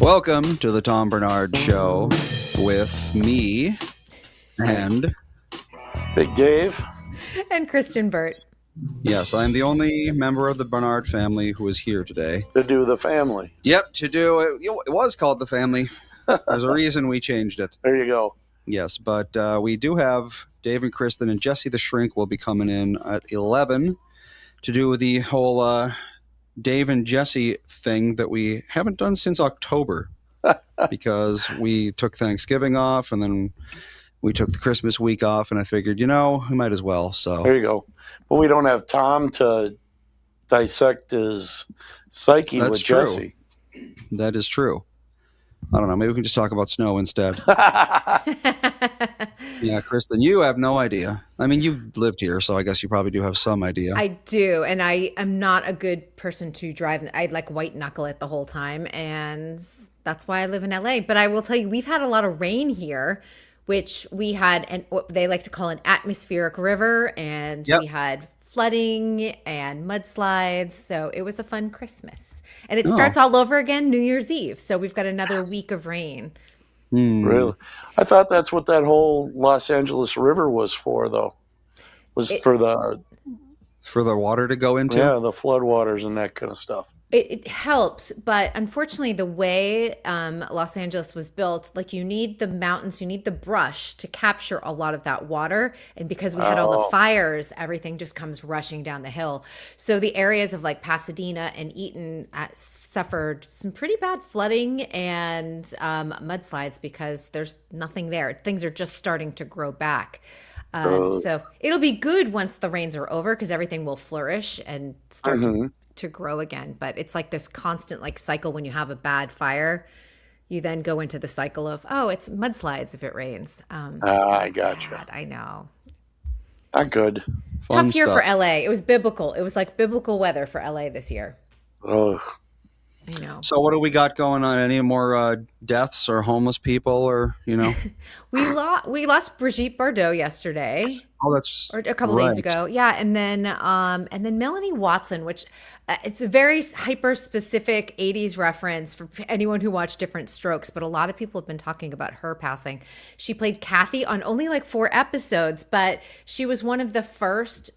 Welcome to the Tom Bernard Show with me and Big Dave. And Kristyn Burtt. Yes, I'm the only member of the Bernard family who is here today. To do the family. Yep, to do it. It was called the family. There's a reason we changed it. There you go. Yes, but we do have Dave and Kristyn, and Jesse the Shrink will be coming in at 11 to do the whole Dave and Jesse thing that we haven't done since October because we took Thanksgiving off and then we took the Christmas week off, and I figured, we might as well. So there you go. But we don't have Tom to dissect his psyche with true. Jesse. That is true. I don't know. Maybe we can just talk about snow instead. Yeah, Kristyn, you have no idea. I mean, you've lived here, so I guess you probably do have some idea. I do, and I am not a good person to drive. I like white knuckle it the whole time, and that's why I live in LA. But I will tell you, we've had a lot of rain here, which we had what they like to call an atmospheric river, and we had flooding and mudslides. So it was a fun Christmas. And it starts all over again New Year's Eve. So we've got another week of rain. Really? I thought that's what that whole Los Angeles River was for, though. For the water to go into? Yeah, the floodwaters and that kind of stuff. It helps, but unfortunately the way Los Angeles was built, like you need the mountains, you need the brush to capture a lot of that water. And because we had all the fires, everything just comes rushing down the hill. So the areas of like Pasadena and Eaton suffered some pretty bad flooding and mudslides because there's nothing there. Things are just starting to grow back. So it'll be good once the rains are over because everything will flourish and start to grow again. But it's like this constant like cycle. When you have a bad fire, you then go into the cycle of, it's mudslides if it rains. I gotcha. Bad. I know. Not good. Tough year for LA. It was biblical. It was like biblical weather for LA this year. Ugh. I know. So what do we got going on? Any more deaths or homeless people or, We lost Brigitte Bardot yesterday. Oh, that's or a couple days ago. Yeah. And then Melanie Watson, which it's a very hyper specific 80s reference for anyone who watched Different Strokes. But a lot of people have been talking about her passing. She played Kathy on only like 4 episodes, but she was one of the first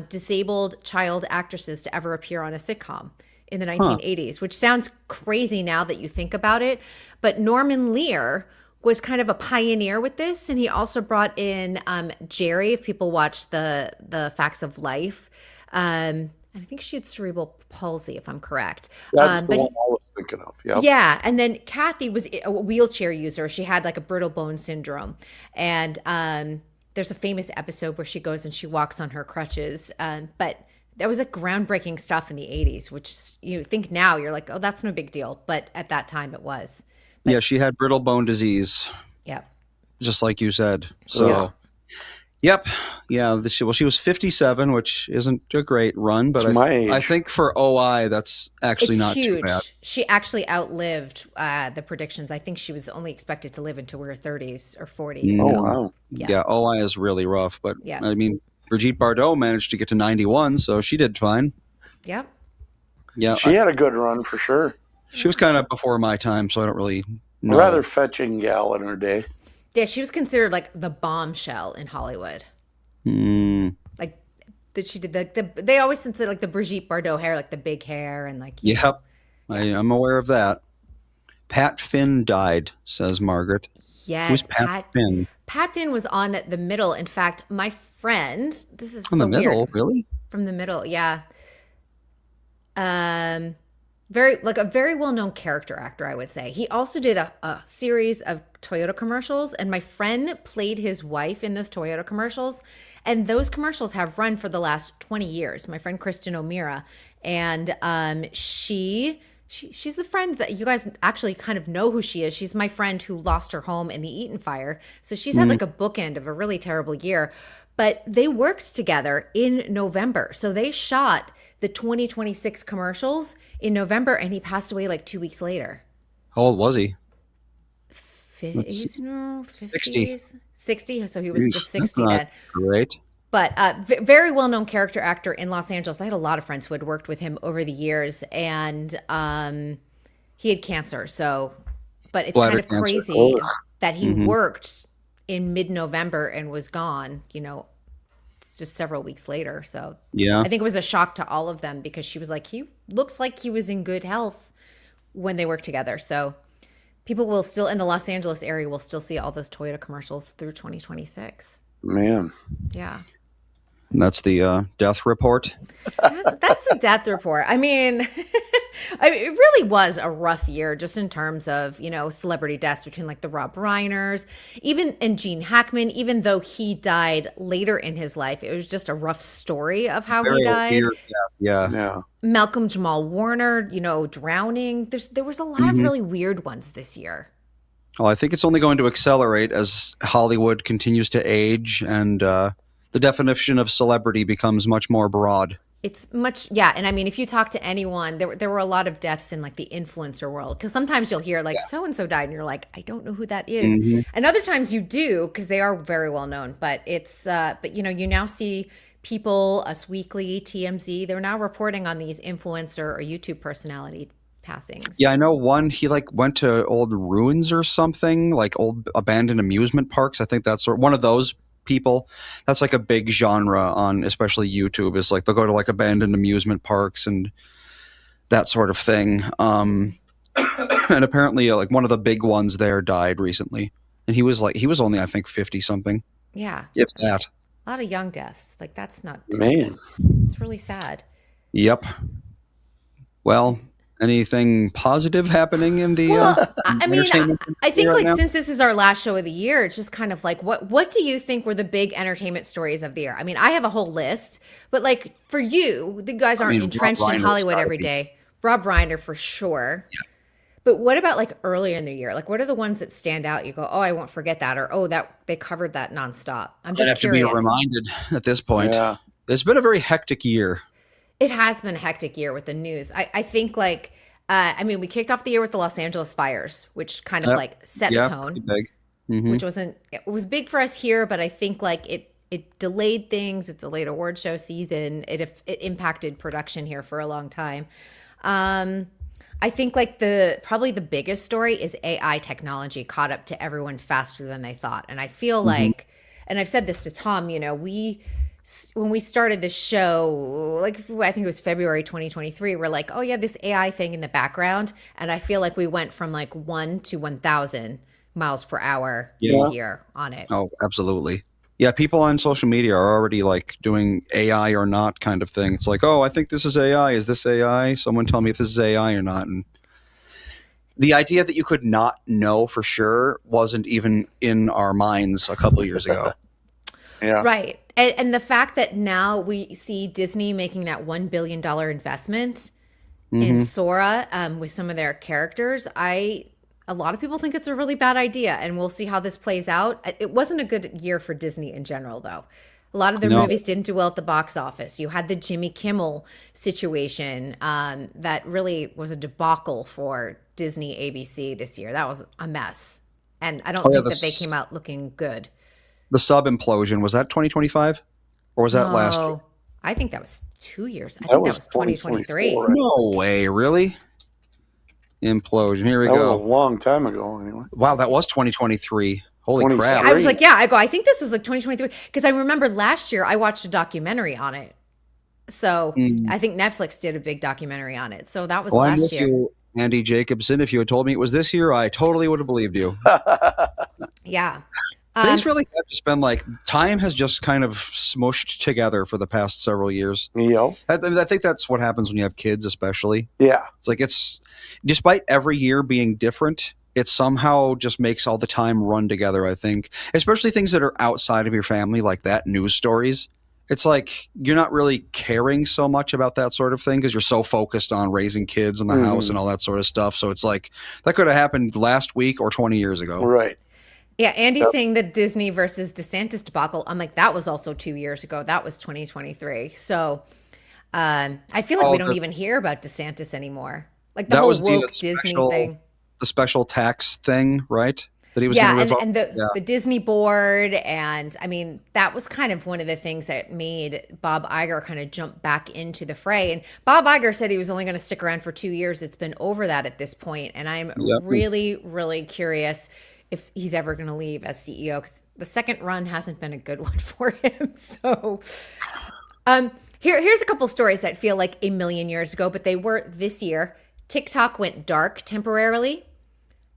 disabled child actresses to ever appear on a sitcom in the 1980s, which sounds crazy now that you think about it. But Norman Lear was kind of a pioneer with this. And he also brought in Jerry, if people watch the Facts of Life. And I think she had cerebral palsy, if I'm correct. That's the one I was thinking of. Yep. Yeah. And then Kathy was a wheelchair user. She had like a brittle bone syndrome. And there's a famous episode where she goes and she walks on her crutches. But that was like groundbreaking stuff in the 80s, which you think now you're like, that's no big deal. But at that time it was. But, yeah, she had brittle bone disease. Yeah. Just like you said. So, Yep. Yeah. She was 57, which isn't a great run, but I think for OI, that's actually not huge. Too bad. She actually outlived the predictions. I think she was only expected to live into her 30s or 40s. Oh, wow. Yeah. OI is really rough, but yeah. I mean, Brigitte Bardot managed to get to 91, so she did fine. Yep. Yeah. She had a good run for sure. She was kind of before my time, so I don't really know. Rather fetching gal in her day. Yeah, she was considered like the bombshell in Hollywood. Like that she did they always consider like the Brigitte Bardot hair, like the big hair and like. Yep. I'm aware of that. Pat Finn died, says Margaret. Yes. Who's Pat Finn? Pat Finn was on The Middle. In fact, my friend, this is on so The Middle, weird. Really? From The Middle, yeah. A very well-known character actor, I would say. He also did a series of Toyota commercials, and my friend played his wife in those Toyota commercials. And those commercials have run for the last 20 years. My friend Kristen O'Meara, and she's the friend that you guys actually kind of know who she is. She's my friend who lost her home in the Eaton fire. So she's had like a bookend of a really terrible year. But they worked together in November. So they shot the 2026 commercials in November, and he passed away like 2 weeks later. How old was he? 60. 60, so he was just 60 then. Great. But very well-known character actor in Los Angeles. I had a lot of friends who had worked with him over the years, and he had cancer. So But it's kind Bladder of cancer. crazy Ugh. that he Hmm. worked in mid-November and was gone, it's just several weeks later. So Yeah. I think it was a shock to all of them because she was like, he looks like he was in good health when they worked together. So people will still, in the Los Angeles area, will still see all those Toyota commercials through 2026. Man. Yeah. And that's the death report. That's the death report. I mean, it really was a rough year just in terms of, celebrity deaths between like the Rob Reiners, and Gene Hackman, even though he died later in his life. It was just a rough story of how he Very died. weird. Yeah. Yeah. Malcolm Jamal Warner, drowning. There was a lot of Hmm. really weird ones this year. Well, I think it's only going to accelerate as Hollywood continues to age and the definition of celebrity becomes much more broad. It's much, yeah. And I mean, if you talk to anyone, there were a lot of deaths in like the influencer world. Cause sometimes you'll hear like so and so died and you're like, I don't know who that is. Hmm. And other times you do because they are very well known. But you now see people, Us Weekly, TMZ, they're now reporting on these influencer or YouTube personality passings. Yeah, I know one. He like went to old ruins or something, like old abandoned amusement parks. I think that's one of those people. That's like a big genre on especially YouTube. Is like they'll go to like abandoned amusement parks and that sort of thing. And apparently, like one of the big ones there died recently, and he was only I think 50 something, Yeah. if that. A lot of young deaths. Like that's not, Man. it's really sad. Yep. Well, anything positive happening in the Well, I mean, entertainment I industry think right like now? since this is our last show of the year, it's just kind of like what do you think were the big entertainment stories of the year? I mean, I have a whole list, but like for you, the guys aren't mean, Rob entrenched in Reiner's Hollywood gotta every be- day. Rob Reiner for sure. But what about like earlier in the year? Like what are the ones that stand out? You go, oh, I won't forget that, or oh, that they covered that nonstop. I'm I'd just have curious. to be reminded at this point. Yeah. It's been a very hectic year. It has been a hectic year with the news. I think like I mean, we kicked off the year with the Los Angeles fires, which kind of Yep. like set Yeah, a tone. pretty big. Hmm. Which it was big for us here, but I think like it delayed things. It delayed award show season. It impacted production here for a long time. I think like probably the biggest story is AI technology caught up to everyone faster than they thought. And I feel like, and I've said this to Tom, when we started the show, like I think it was February 2023, we're like, oh yeah, this AI thing in the background. And I feel like we went from like 1 to 1,000 miles per hour Yeah. this year on it. Oh, absolutely. Yeah, people on social media are already like doing AI or not kind of thing. It's like, oh, I think this is AI. Is this AI? Someone tell me if this is AI or not. And the idea that you could not know for sure wasn't even in our minds a couple of years ago. Yeah. Right. And the fact that now we see Disney making that $1 billion investment in Sora with some of their characters, a lot of people think it's a really bad idea, and we'll see how this plays out. It wasn't a good year for Disney in general, though. A lot of their No. movies didn't do well at the box office. You had the Jimmy Kimmel situation that really was a debacle for Disney ABC this year. That was a mess. And I don't Oh, yeah, think that they came out looking good. The sub implosion, was that 2025? Or was that last year? No, I think that was 2 years. I That think that was was 2023. 2024, right? No way, really? Implosion. Here we That was a go. long time ago, anyway. Wow, that was 2023. Holy 20 crap. I was like, yeah, I think this was like 2023 because I remember last year I watched a documentary on it. So I think Netflix did a big documentary on it. So that was Well, I'm last with year. you, Andy Jacobson. If you had told me it was this year, I totally would have believed you. Yeah. Things really have just been like, time has just kind of smushed together for the past several years. Yo. I think that's what happens when you have kids, especially. Yeah. It's like despite every year being different, it somehow just makes all the time run together, I think. Especially things that are outside of your family, like that, news stories. It's like you're not really caring so much about that sort of thing because you're so focused on raising kids in the house and all that sort of stuff. So it's like that could have happened last week or 20 years ago. Right. Yeah. Andy's saying the Disney versus DeSantis debacle. I'm like, that was also 2 years ago. That was 2023. So I feel like we don't even hear about DeSantis anymore. Like the That whole was the woke Disney thing. The special tax thing, right? that he was going to live up. And the Disney board, and I mean, that was kind of one of the things that made Bob Iger kind of jump back into the fray. And Bob Iger said he was only going to stick around for 2 years. It's been over that at this point, and I'm really, really curious if he's ever going to leave as CEO, because the second run hasn't been a good one for him. So, here's a couple stories that feel like a million years ago, but they were this year. TikTok went dark temporarily.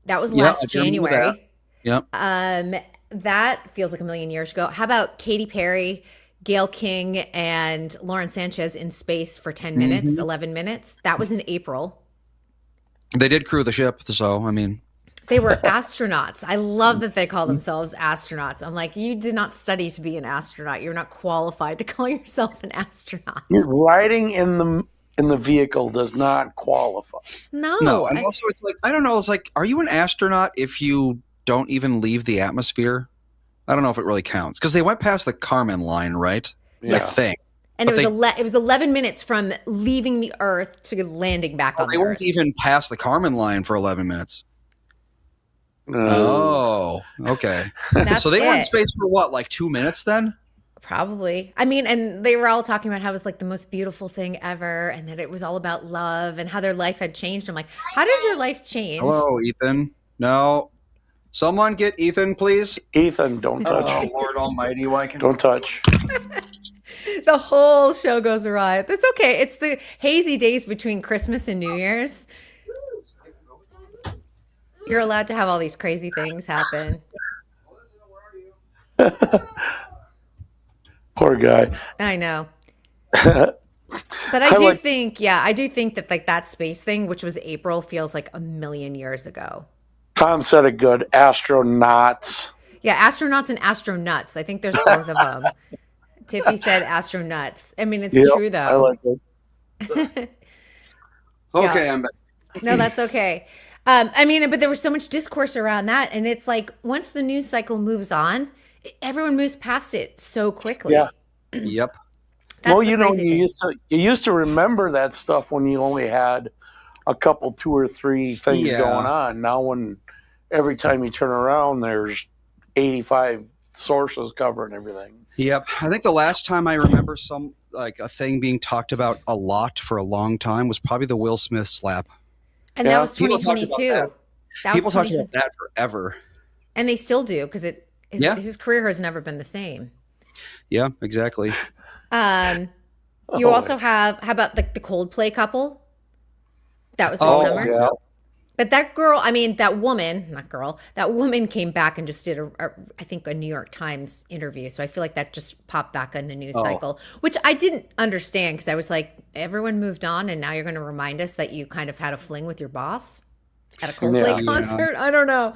That was last January. Yep. That feels like a million years ago. How about Katy Perry, Gayle King, and Lauren Sanchez in space for 10 minutes, 11 minutes? That was in April. They did crew the ship, so, I mean. They were astronauts. I love that they call themselves astronauts. I'm like, you did not study to be an astronaut. You're not qualified to call yourself an astronaut. Riding in the vehicle does not qualify. No, and also it's like, I don't know, it's like, are you an astronaut if you don't even leave the atmosphere? I don't know if it really counts, because they went past the Kármán line, right? Yeah. I think. And it was 11 minutes from leaving the Earth to landing back on the Earth. They weren't even past the Kármán line for 11 minutes. No. Oh, okay. That's so they were in it. space for what, like 2 minutes then? Probably. I mean, and they were all talking about how it was like the most beautiful thing ever, and that it was all about love and how their life had changed. I'm like, how does your life change? Hello, Ethan. No. Someone get Ethan, please. Ethan, don't touch. Oh, Lord Almighty, why can Don't touch. The whole show goes awry. That's okay. It's the hazy days between Christmas and New Year's. You're allowed to have all these crazy things happen. Poor guy. I know. But I do think that like that space thing, which was April, feels like a million years ago. Tom said it good. Astronauts. Yeah, astronauts and astronuts. I think there's both of them. Tiffy said astronuts. I mean, it's true though. I like it. Okay, I'm back. No, that's okay. I mean, but there was so much discourse around that, and it's like once the news cycle moves on, everyone moves past it so quickly. Yeah. Yep. That's Well, the you know, crazy thing. you used to remember that stuff when you only had a couple, 2 or 3 things going on. Now, when every time you turn around, there's 85 sources covering everything. Yep. I think the last time I remember a thing being talked about a lot for a long time was probably the Will Smith slap. And that was 2022. People talked about that forever. And they still do, because his career has never been the same. Yeah, exactly. You also have, how about like the Coldplay couple? That was this summer. Yeah. But that girl, I mean, that woman came back and just did I think a New York Times interview. So I feel like that just popped back on the news cycle, which I didn't understand, because I was like, everyone moved on and now you're going to remind us that you kind of had a fling with your boss at a Coldplay concert. Yeah. I don't know.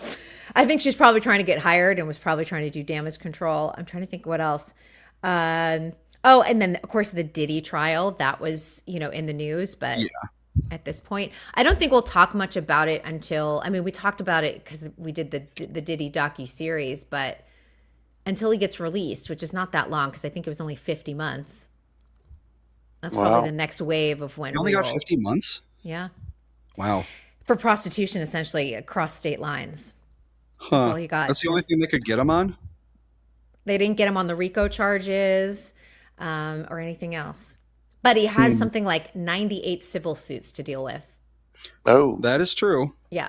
I think she's probably trying to get hired and was probably trying to do damage control. I'm trying to think what else. And then of course the Diddy trial, that was, in the news, but at this point, I don't think we'll talk much about it until, we talked about it because we did the Diddy docuseries, but until he gets released, which is not that long, because I think it was only 50 months. That's probably the next wave of when he only got 50 months? Yeah. Wow. For prostitution, essentially, across state lines. Huh. That's all he got. That's the only thing they could get him on? They didn't get him on the RICO charges or anything else. But he has something like 98 civil suits to deal with. Oh. That is true. Yeah.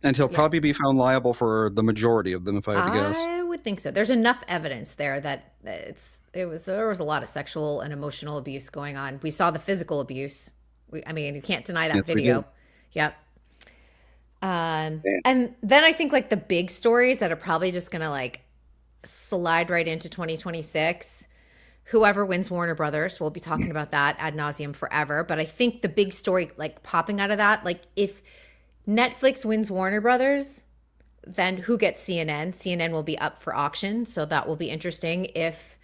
And he'll probably be found liable for the majority of them, if I had to guess. I would think so. There's enough evidence there that there was a lot of sexual and emotional abuse going on. We saw the physical abuse. You can't deny that video. Yep. And then I think like the big stories that are probably just going to like slide right into 2026. Whoever wins Warner Brothers, we'll be talking about that ad nauseum forever. But I think the big story like popping out of that, like if Netflix wins Warner Brothers, then who gets CNN? CNN will be up for auction, so that will be interesting. If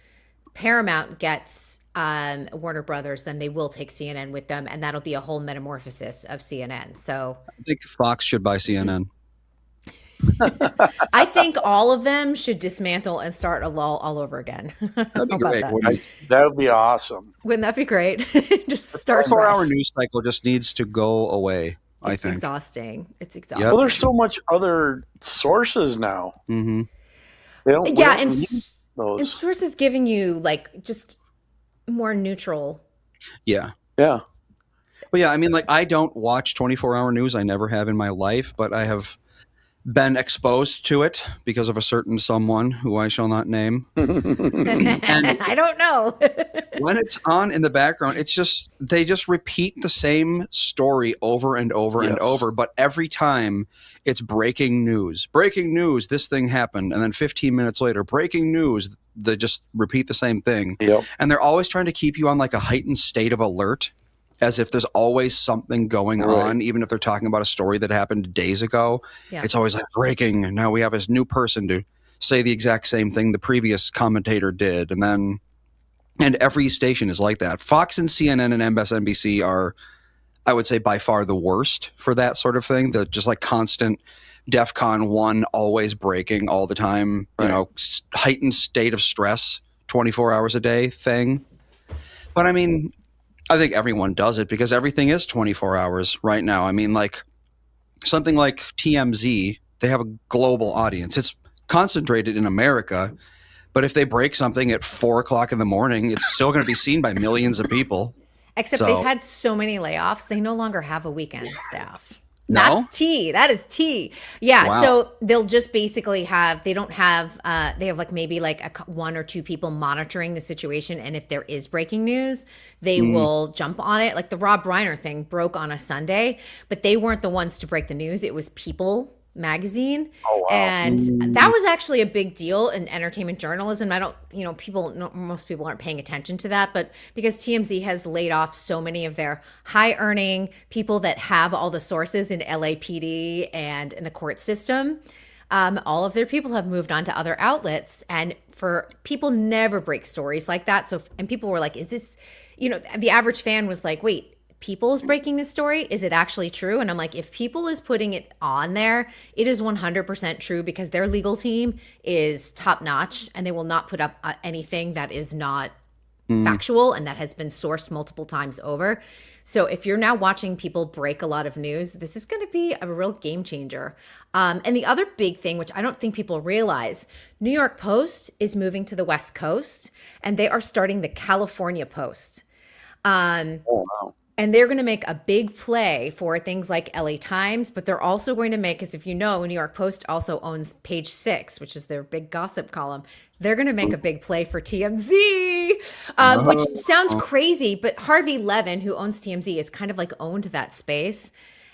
Paramount gets Warner Brothers, then they will take CNN with them, and that'll be a whole metamorphosis of CNN. So I think Fox should buy CNN. I think all of them should dismantle and start all over again. That'd be great. That would be awesome. Wouldn't that be great? Just start. The 24-hour news cycle just needs to go away. I It's think. exhausting. It's Yep. exhausting. Well, there's so much other sources now. Mm-hmm. We don't And need those. sources giving you like just more neutral. Yeah. Yeah. But yeah, I mean, like, I don't watch 24-hour news. I never have in my life, but I have been exposed to it because of a certain someone who I shall not name. And I don't know. when it's on in the background, they just repeat the same story over and over and Yes. over. But every time it's breaking news, this thing happened. And then 15 minutes later, breaking news, they just repeat the same thing. Yep. And they're always trying to keep you on like a heightened state of alert, as if there's always something going Right. on, even if they're talking about a story that happened days ago. Yeah. It's always like breaking, and now we have this new person to say the exact same thing the previous commentator did. And every station is like that. Fox and CNN and MSNBC are, I would say, by far the worst for that sort of thing. The just like constant DEFCON 1, always breaking all the time, Right. Heightened state of stress, 24 hours a day thing. But I mean, I think everyone does it because everything is 24 hours right now. I mean, like something like TMZ, they have a global audience. It's concentrated in America, but if they break something at 4:00 in the morning, it's still going to be seen by millions of people. Except they've had so many layoffs, they no longer have a weekend staff. No? That's tea. That is tea. Yeah. Wow. So they'll just basically they have like maybe like one or two people monitoring the situation. And if there is breaking news, they will jump on it. Like the Rob Reiner thing broke on a Sunday, but they weren't the ones to break the news. It was People magazine. Oh, wow. And that was actually a big deal in entertainment journalism. I don't, most people aren't paying attention to that, but because TMZ has laid off so many of their high earning people that have all the sources in LAPD and in the court system, all of their people have moved on to other outlets, and for people never break stories like that. So, and people were like, is this, the average fan was like, wait, People's breaking this story? Is it actually true? And I'm like, if People is putting it on there, it is 100% true because their legal team is top notch and they will not put up anything that is not factual and that has been sourced multiple times over. So if you're now watching People break a lot of news, this is going to be a real game changer. And the other big thing, which I don't think people realize, New York Post is moving to the West Coast and they are starting the California Post. Oh, wow. And they're going to make a big play for things like LA Times, but they're also going to make, as if you know, New York Post also owns Page 6, which is their big gossip column. They're going to make a big play for TMZ, which sounds crazy, but Harvey Levin, who owns TMZ, is kind of like owned that space.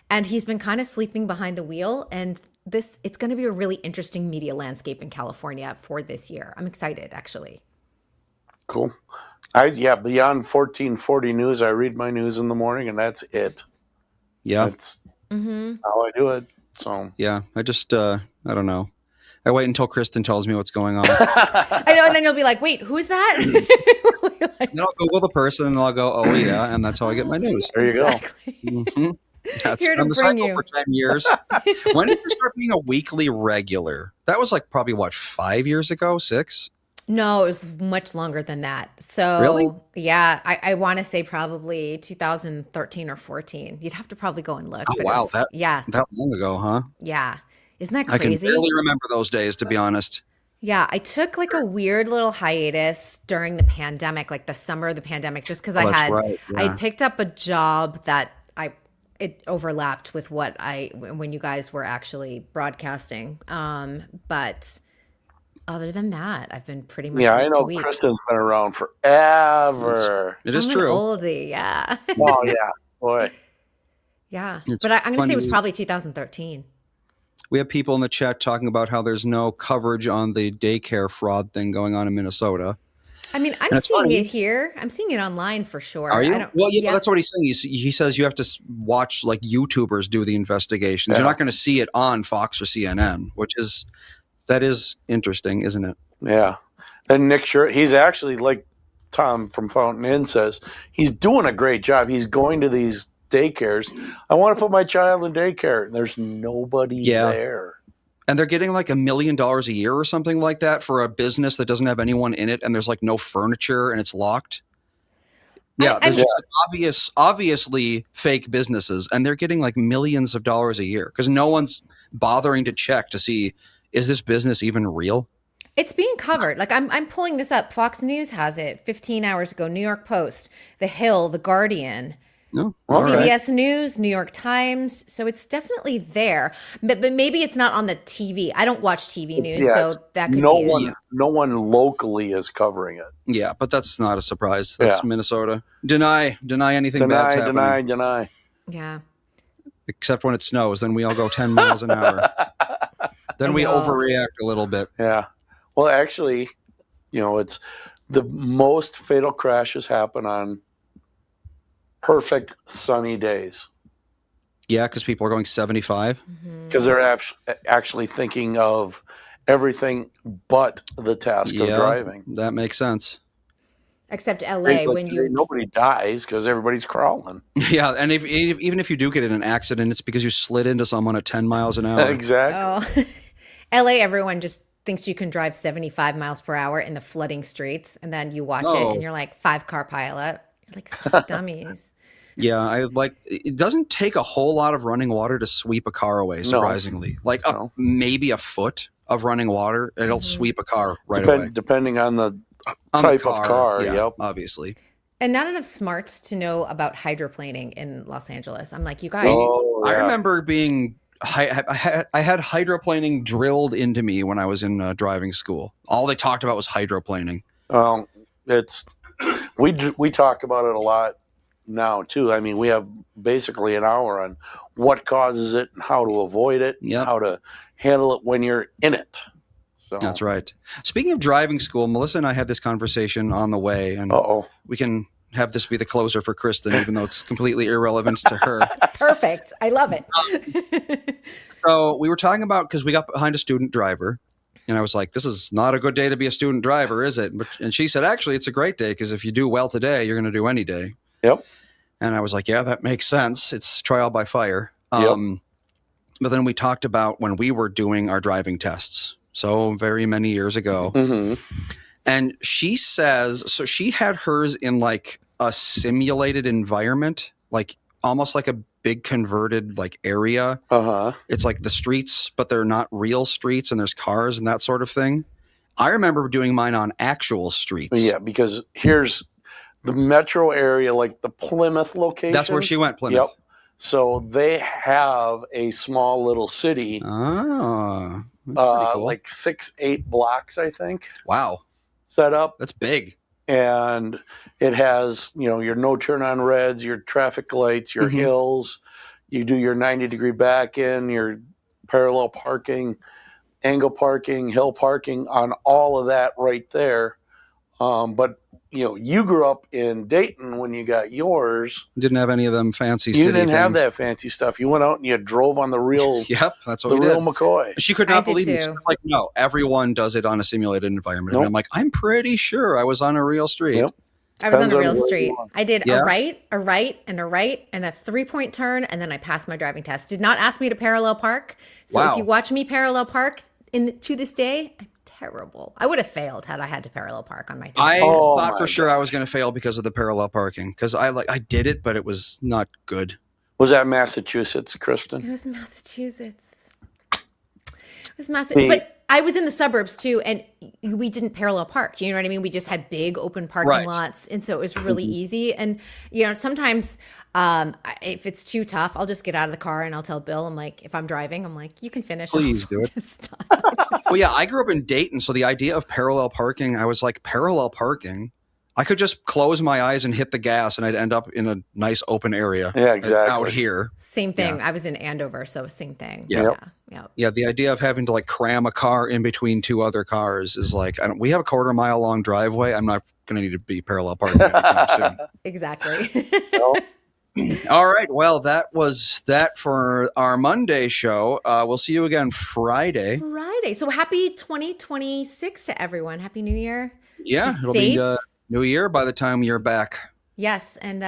And he's been kind of sleeping behind the wheel. And it's going to be a really interesting media landscape in California for this year. I'm excited, actually. Cool. Beyond 1440 news, I read my news in the morning, and that's it. Yeah. That's how I do it. So Yeah. I just, I don't know. I wait until Kristyn tells me what's going on. I know, and then you'll be like, wait, who's that? Then I'll Google the person and I'll go, oh, yeah. And that's how I get my news. there you go. Mm-hmm. That's Here to been the bring cycle you. for 10 years. When did you start being a weekly regular? That was like probably, 5 years ago? 6? No, it was much longer than that. So, Really? yeah, I want to say probably 2013 or 14. You'd have to probably go and look. Oh, but wow. yeah, That long ago, huh? yeah. Isn't that I can crazy? barely remember those days, to be honest. Yeah, I took like a weird little hiatus during the pandemic, like the summer of the pandemic, just because That's right, I yeah. picked up a job that it overlapped with when you guys were actually broadcasting. But other than that, I've been pretty much Yeah, I week know to week. Kristyn's been around forever. It is I'm true. an oldie, yeah. Oh, yeah. Boy. Yeah. It's But I'm going to say it was funny. probably 2013. We have people in the chat talking about how there's no coverage on the daycare fraud thing going on in Minnesota. I mean, I'm And it's seeing funny. it here. I'm seeing it online for sure. Are you? I don't, Well, yeah, yeah. that's what he's saying. He says you have to watch like YouTubers do the investigations. Yeah. You're not going to see it on Fox or CNN, that is interesting, isn't it? Yeah. And Nick Sure, he's actually, like Tom from Fountain Inn says, he's doing a great job. He's going to these daycares. I want to put my child in daycare. There's nobody there. And they're getting like $1 million a year or something like that for a business that doesn't have anyone in it, and there's like no furniture and it's locked. Yeah, there's just obviously fake businesses, and they're getting like millions of dollars a year because no one's bothering to check to see, is this business even real? It's being covered. Like I'm pulling this up. Fox News has it 15 hours ago. New York Post, The Hill, The Guardian, No, CBS News, New York Times. So it's definitely there. But maybe it's not on the TV. I don't watch TV news, so that could be it. No one locally is covering it. Yeah, but that's not a surprise. That's Minnesota. Deny anything bad's happening. Deny. Yeah. Except when it snows, then we all go 10 miles an hour. Then we overreact a little bit. Yeah. Well, actually, it's the most fatal crashes happen on perfect sunny days. Yeah, because people are going 75. Because they're actually thinking of everything but the task of driving. That makes sense. Except LA, nobody dies because everybody's crawling. Yeah, and even if you do get in an accident, it's because you slid into someone at 10 miles an hour. Exactly. Oh. LA, everyone just thinks you can drive 75 miles per hour in the flooding streets, and then you watch it and you're like 5-car pilot. You're like such dummies. Yeah, it doesn't take a whole lot of running water to sweep a car away, surprisingly. Maybe a foot of running water, it'll sweep a car away. Depending on the type of car, obviously. And not enough smarts to know about hydroplaning in Los Angeles. I'm like, you guys. I remember being I had hydroplaning drilled into me when I was in driving school. All they talked about was hydroplaning. We talk about it a lot now too. I mean, we have basically an hour on what causes it and how to avoid it, and how to handle it when you're in it. So that's right. Speaking of driving school, Melissa and I had this conversation on the way, and we can have this be the closer for Kristyn, even though it's completely irrelevant to her. Perfect. I love it. So we were talking about, because we got behind a student driver, and I was like, this is not a good day to be a student driver, is it? And she said, actually, it's a great day, because if you do well today, you're going to do any day. Yep. And I was like, yeah, that makes sense. It's trial by fire. But then we talked about when we were doing our driving tests, so very many years ago. Mm-hmm. And she says, so she had hers in like a simulated environment, like almost like a big converted like area. It's like the streets, but they're not real streets, and there's cars and that sort of thing. I remember doing mine on actual streets. Yeah, because here's the metro area, like the Plymouth location. That's where she went, Plymouth. Yep. So they have a small little city. Oh, cool. Like 6-8 blocks, I think. Wow. Set up. That's big. And it has, your no turn on reds, your traffic lights, your hills. You do your 90-degree back in, your parallel parking, angle parking, hill parking on all of that right there. But you grew up in Dayton when you got yours. Didn't have any of them fancy city You didn't have things. that fancy stuff. You went out and you drove on the real that's what we did. real McCoy. She could not believe it. She was like, no, everyone does it on a simulated environment. Nope. And I'm like, I'm pretty sure I was on a real street. Yep. I was on a real street. I did a right, and a 3-point turn, and then I passed my driving test. Did not ask me to parallel park. So if you watch me parallel park to this day, I'm terrible. I would have failed had I had to parallel park on my test. I thought for sure I was going to fail because of the parallel parking, because I did it, but it was not good. Was that Massachusetts, Kristyn? It was Massachusetts. But I was in the suburbs too, and we didn't parallel park. You know what I mean? We just had big open parking lots, and so it was really easy. And sometimes if it's too tough, I'll just get out of the car and I'll tell Bill, I'm like, if I'm driving, I'm like, you can finish. Please do it. Well, yeah, I grew up in Dayton, so the idea of parallel parking, I was like, parallel parking? I could just close my eyes and hit the gas, and I'd end up in a nice open area. Yeah, exactly. Out here. Same thing. Yeah. I was in Andover, so same thing. Yeah. Yeah, the idea of having to like cram a car in between two other cars is like, we have a 1/4-mile long driveway. I'm not going to need to be parallel parking anytime soon. Exactly. All right. Well, that was that for our Monday show. We'll see you again Friday. So happy 2026 to everyone. Happy New Year. Yeah, it'll be New Year by the time you're back. Yes, and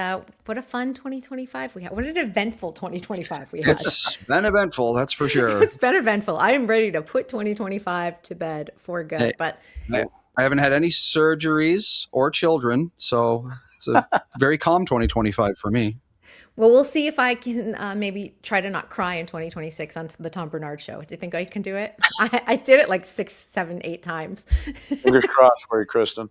what a fun 2025 we had. What an eventful 2025 we had. It's been eventful, that's for sure. It's been eventful. I am ready to put 2025 to bed for good. But I haven't had any surgeries or children, so It's a very calm 2025 for me. Well, we'll see if I can maybe try to not cry in 2026 on the Tom Bernard Show. Do you think I can do it? I did it like 6, 7, 8 times. Fingers crossed for you, Kristyn.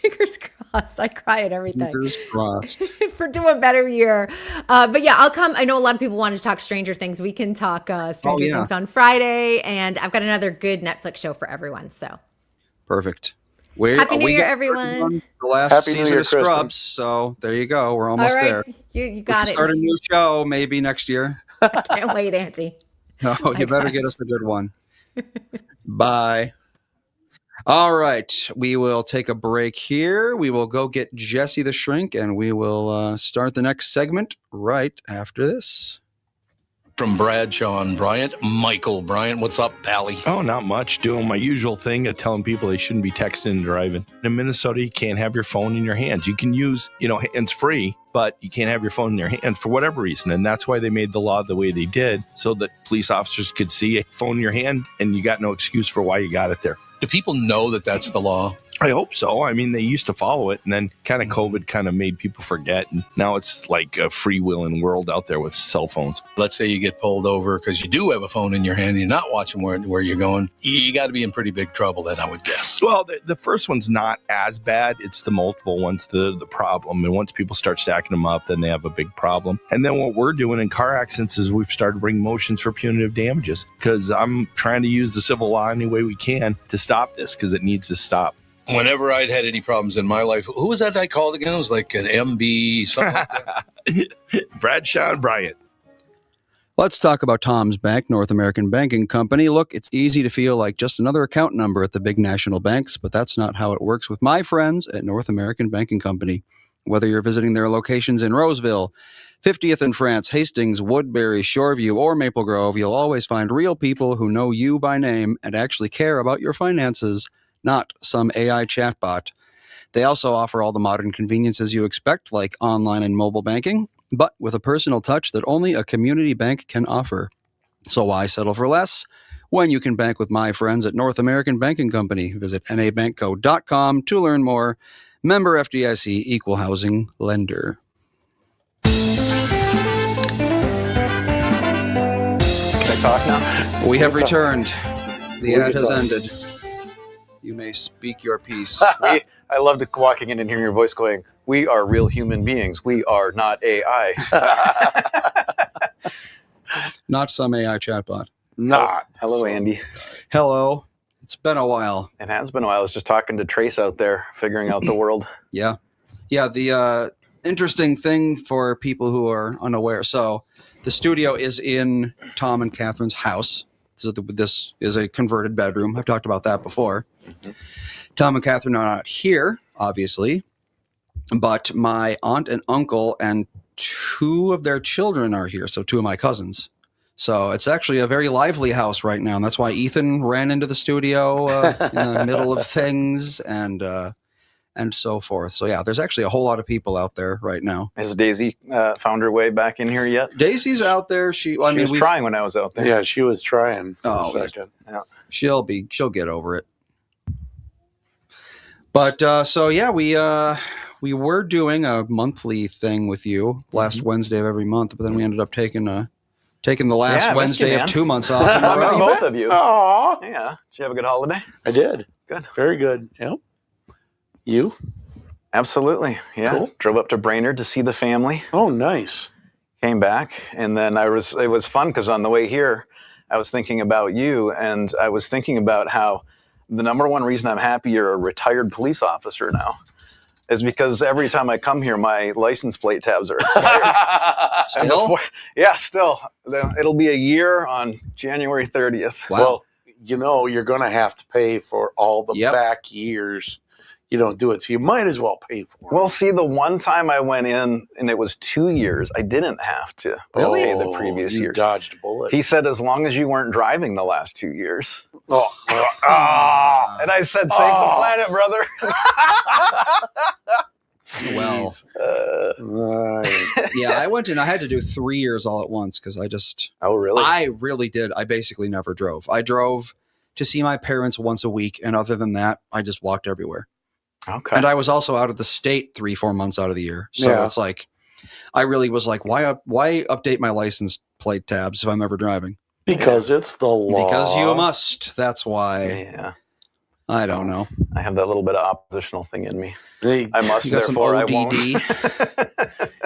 Fingers crossed. I cry at everything. Fingers crossed. For do a better year. But yeah, I'll come. I know a lot of people wanted to talk Stranger Things. We can talk Stranger Things on Friday. And I've got another good Netflix show for everyone. So perfect. Happy New Year, everyone. The last season of Scrubs. So there you go. We're almost there. You got it. Start a new show maybe next year. I can't wait, Auntie. No, you better get us a good one. Bye. All right. We will take a break here. We will go get Jesse the Shrink, and we will start the next segment right after this. From Bradshaw and Bryant, Michael Bryant. What's up, Allie? Oh, not much. Doing my usual thing of telling people they shouldn't be texting and driving. In Minnesota, you can't have your phone in your hands. You can use, hands-free, but you can't have your phone in your hands for whatever reason. And that's why they made the law the way they did, so that police officers could see a phone in your hand and you got no excuse for why you got it there. Do people know that that's the law? I hope so. I mean, they used to follow it, and then kind of COVID kind of made people forget. And now it's like a freewheeling world out there with cell phones. Let's say you get pulled over because you do have a phone in your hand and you're not watching where you're going. You got to be in pretty big trouble then, I would guess. Well, the first one's not as bad. It's the multiple ones, the problem. And once people start stacking them up, then they have a big problem. And then what we're doing in car accidents is we've started bringing motions for punitive damages, because I'm trying to use the civil law any way we can to stop this, because it needs to stop. Whenever I'd had any problems in my life, who was that I called again? It was like an MB, something like that. Bradshaw and Bryant. Let's talk about Tom's Bank, North American Banking Company. Look, it's easy to feel like just another account number at the big national banks, but that's not how it works with my friends at North American Banking Company. Whether you're visiting their locations in Roseville, 50th in France, Hastings, Woodbury, Shoreview, or Maple Grove, you'll always find real people who know you by name and actually care about your finances, not some AI chatbot. They also offer all the modern conveniences you expect, like online and mobile banking, but with a personal touch that only a community bank can offer. So why settle for less when you can bank with my friends at North American Banking Company? Visit nabankco.com to learn more. Member FDIC, equal housing lender. Can I talk now? We have returned. The ad has ended. You may speak your piece. I loved walking in and hearing your voice going, "We are real human beings. We are not AI." Not some AI chatbot. Not. Hello, Andy. Hello. It's been a while. It has been a while. I was just talking to Trace out there, figuring out the world. Yeah. Yeah, the interesting thing for people who are unaware. So the studio is in Tom and Catherine's house. So this is a converted bedroom. I've talked about that before. Mm-hmm. Tom and Catherine are not here, obviously, but my aunt and uncle and 2 of their children are here. So 2 of my cousins. So it's actually a very lively house right now. And that's why Ethan ran into the studio in the middle of things and so forth. So yeah, there's actually a whole lot of people out there right now. Has Daisy found her way back in here yet? Daisy's out there. She was trying when I was out there. Yeah, she was trying. Oh, yeah. She'll get over it. But so yeah, we were doing a monthly thing with you last Wednesday of every month, but then we ended up taking the last Wednesday of 2 months off. I missed both of you. Aww. Yeah. Did you have a good holiday? I did. Good. Very good. Yep. You? Absolutely. Yeah. Cool. Drove up to Brainerd to see the family. Oh, nice. Came back, and then it was fun because on the way here, I was thinking about you, and I was thinking about how the number one reason I'm happy you're a retired police officer now is because every time I come here, my license plate tabs are expired. Still? Still. It'll be a year on January 30th. Wow. Well, you're going to have to pay for all the back years you don't do it. So you might as well pay for it. Well, see, the one time I went in and it was 2 years, I didn't have to pay the previous you years. Dodged a bullet. He said as long as you weren't driving the last 2 years. And I said, save the planet, brother. Well, yeah, I went in. I had to do 3 years all at once because Oh, really? I really did. I basically never drove. I drove to see my parents once a week, and other than that, I just walked everywhere. Okay. And I was also out of the state 3-4 months out of the year. So it's like, I really was like, why update my license plate tabs if I'm ever driving? Because it's the law. Because you must. That's why. Yeah. I don't know. I have that little bit of oppositional thing in me. I must, You got some therefore I ODD. won't.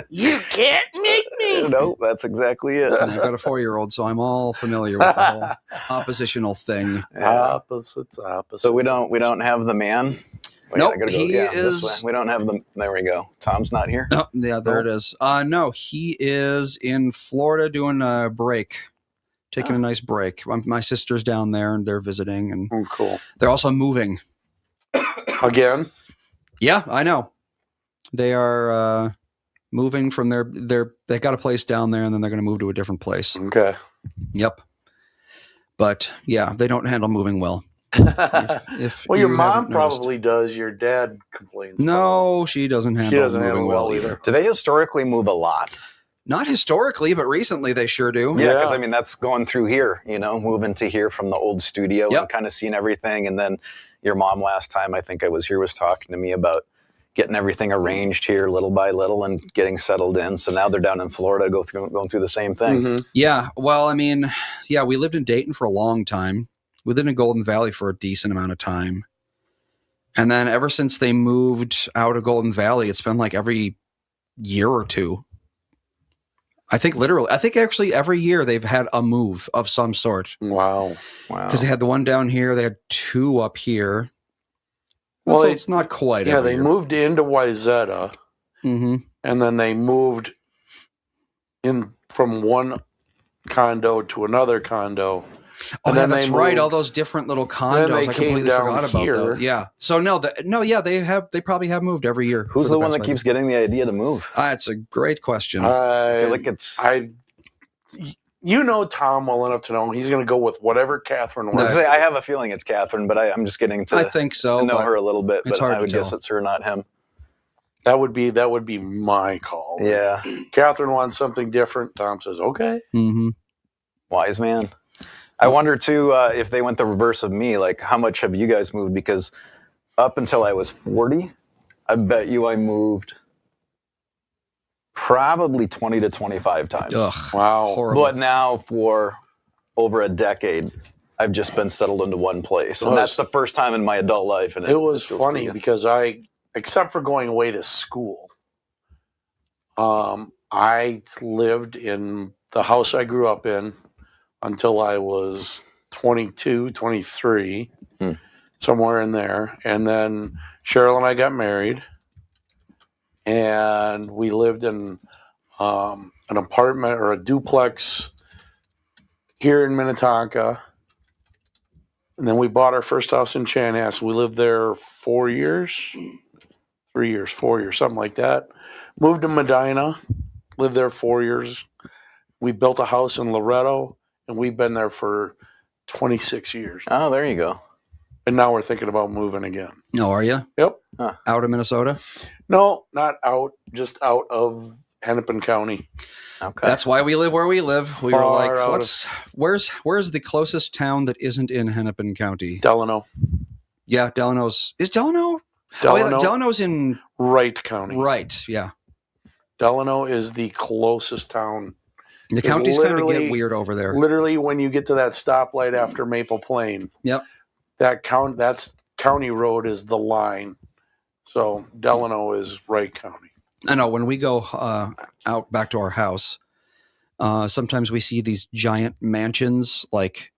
You can't make me. Nope, that's exactly it. And I've got a 4-year-old, so I'm all familiar with the whole oppositional thing. Opposites. So we don't have the man. Nope, I gotta go, he this is. way. We don't have the. There we go. Tom's not here. Oh, yeah, there it is. No, he is in Florida doing a break, taking a nice break. My sister's down there and they're visiting, and cool. they're also moving. Again? Yeah, I know. They are moving from they got a place down there, and then they're going to move to a different place. Okay. Yep. But yeah, they don't handle moving well. If Well, your you mom haven't noticed. probably does. Your dad complains. No, she doesn't handle moving well either. either. Do they historically move a lot? Not historically, but recently they sure do. Yeah, because Yeah. I mean that's going through here. Moving to here from the old studio Yep. and kind of seeing everything. And then your mom last time I think I was here was talking to me about getting everything arranged here little by little and getting settled in. So now they're down in Florida going through the same thing. Mm-hmm. Yeah. Well, I mean, yeah, we lived in Dayton for a long time. We lived in Golden Valley for a decent amount of time. And then ever since they moved out of Golden Valley, it's been like every year or two. I think actually every year they've had a move of some sort. Wow. Because they had the one down here, they had 2 up here. Well, so it's not quite. Yeah, every they year. moved into Wayzata, Mm-hmm. and then they moved in from one condo to another condo. Oh, And yeah, then that's they right. moved- All those different little they condos. I came completely down forgot about here. those. Yeah. So they probably have moved every year. Who's for the one past that 5 keeps years. getting the idea to move? It's a great question. I feel like it's. You know Tom well enough to know he's going to go with whatever Catherine I wants. have a feeling it's Catherine, but I'm just getting to I think so. know but her a little bit. it's But hard I to would guess tell. it's her, not him. That would be my call. Yeah, Catherine wants something different. Tom says, okay. Mhm. wise man. I wonder too if they went the reverse of me. Like, how much have you guys moved? Because up until I was 40, I bet you I moved probably 20 to 25 times. Ugh. Wow. Horrible. But now for over a decade, I've just been settled into one place. And that's the first time in my adult life. And It was feels funny pretty good. because except for going away to school, I lived in the house I grew up in until I was 22, 23, somewhere in there. And then Cheryl and I got married, and we lived in an apartment or a duplex here in Minnetonka. And then we bought our first house in Chanhassen. We lived there 4 years, 3 years, 4 years, something like that. Moved to Medina, lived there 4 years. We built a house in Loretto, and we've been there for 26 years. Oh, there you go. And now we're thinking about moving again. No, are you? Yep. Out of Minnesota? No, not out, just out of Hennepin County. Okay. That's why we live where we live. We were Far like, out where's the closest town that isn't in Hennepin County? Delano. Yeah, Delano's. Is Delano? Delano, Oh, yeah, Delano's in Wright County. right. Yeah. Delano is the closest town. The counties kind of literally- get weird over there. Literally, when you get to that stoplight after Maple Plain, Yep. that's County Road is the line. So Delano is Wright County. I know when we go out back to our house, sometimes we see these giant mansions like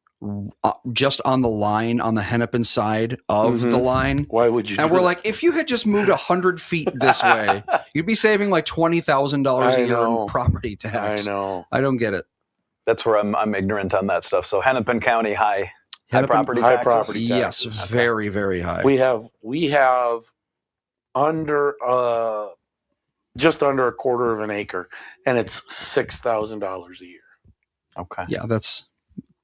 just on the line on the Hennepin side of the line. Why would you? And do we're that? like, if you had just moved 100 feet this way, you'd be saving like $20,000 I a year know. in property I tax. know. I don't get it. That's where I'm ignorant on that stuff. So Hennepin County, high Hennepin- property high taxes. property Yes, taxes. very, very high. We have under just under a quarter of an acre, and it's $6,000 a year. Okay. Yeah, that's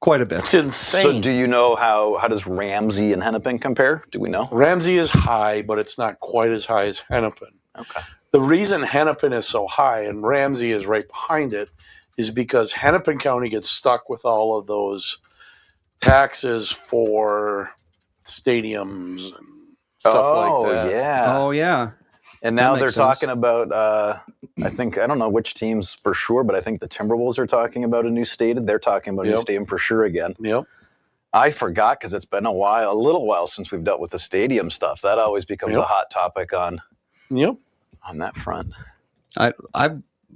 quite a bit. It's insane. So do you know how does Ramsey and Hennepin compare? Do we know? Ramsey is high, but it's not quite as high as Hennepin. Okay. The reason Hennepin is so high and Ramsey is right behind it is because Hennepin County gets stuck with all of those taxes for stadiums and stuff like that. Yeah. Oh yeah. And now they're makes sense. talking about, I don't know which teams for sure, but I think the Timberwolves are talking about a new stadium. They're talking about a new stadium for sure again. Yep. I forgot because it's been a little while since we've dealt with the stadium stuff. That always becomes a hot topic on that front. I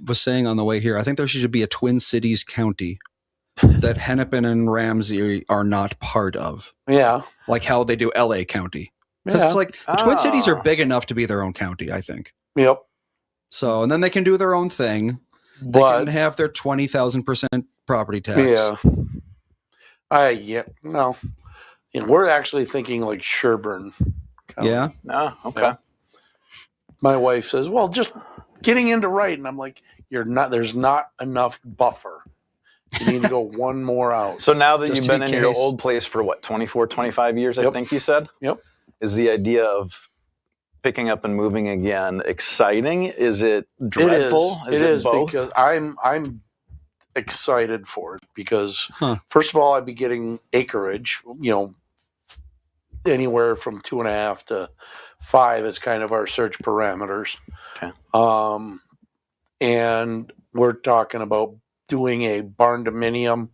was saying on the way here, I think there should be a Twin Cities county that Hennepin and Ramsey are not part of. Yeah. Like how they do LA County. Because it's like the Twin Cities are big enough to be their own county, I think. Yep. So, and then they can do their own thing. They can have their 20,000% property tax. Yeah. No. Yeah, we're actually thinking like Sherburne County. Yeah. Oh, okay. Yeah. My wife says, well, just getting into right. And I'm like, there's not enough buffer. You need to go one more out. So now that Just you've been in in your case. old place for 24, 25 years, I think you said? Yep. Is the idea of picking up and moving again exciting? Is it dreadful? It is both? because I'm excited for it because first of all, I'd be getting acreage, anywhere from 2.5 to 5 is kind of our search parameters. Okay. And we're talking about doing a barn dominium.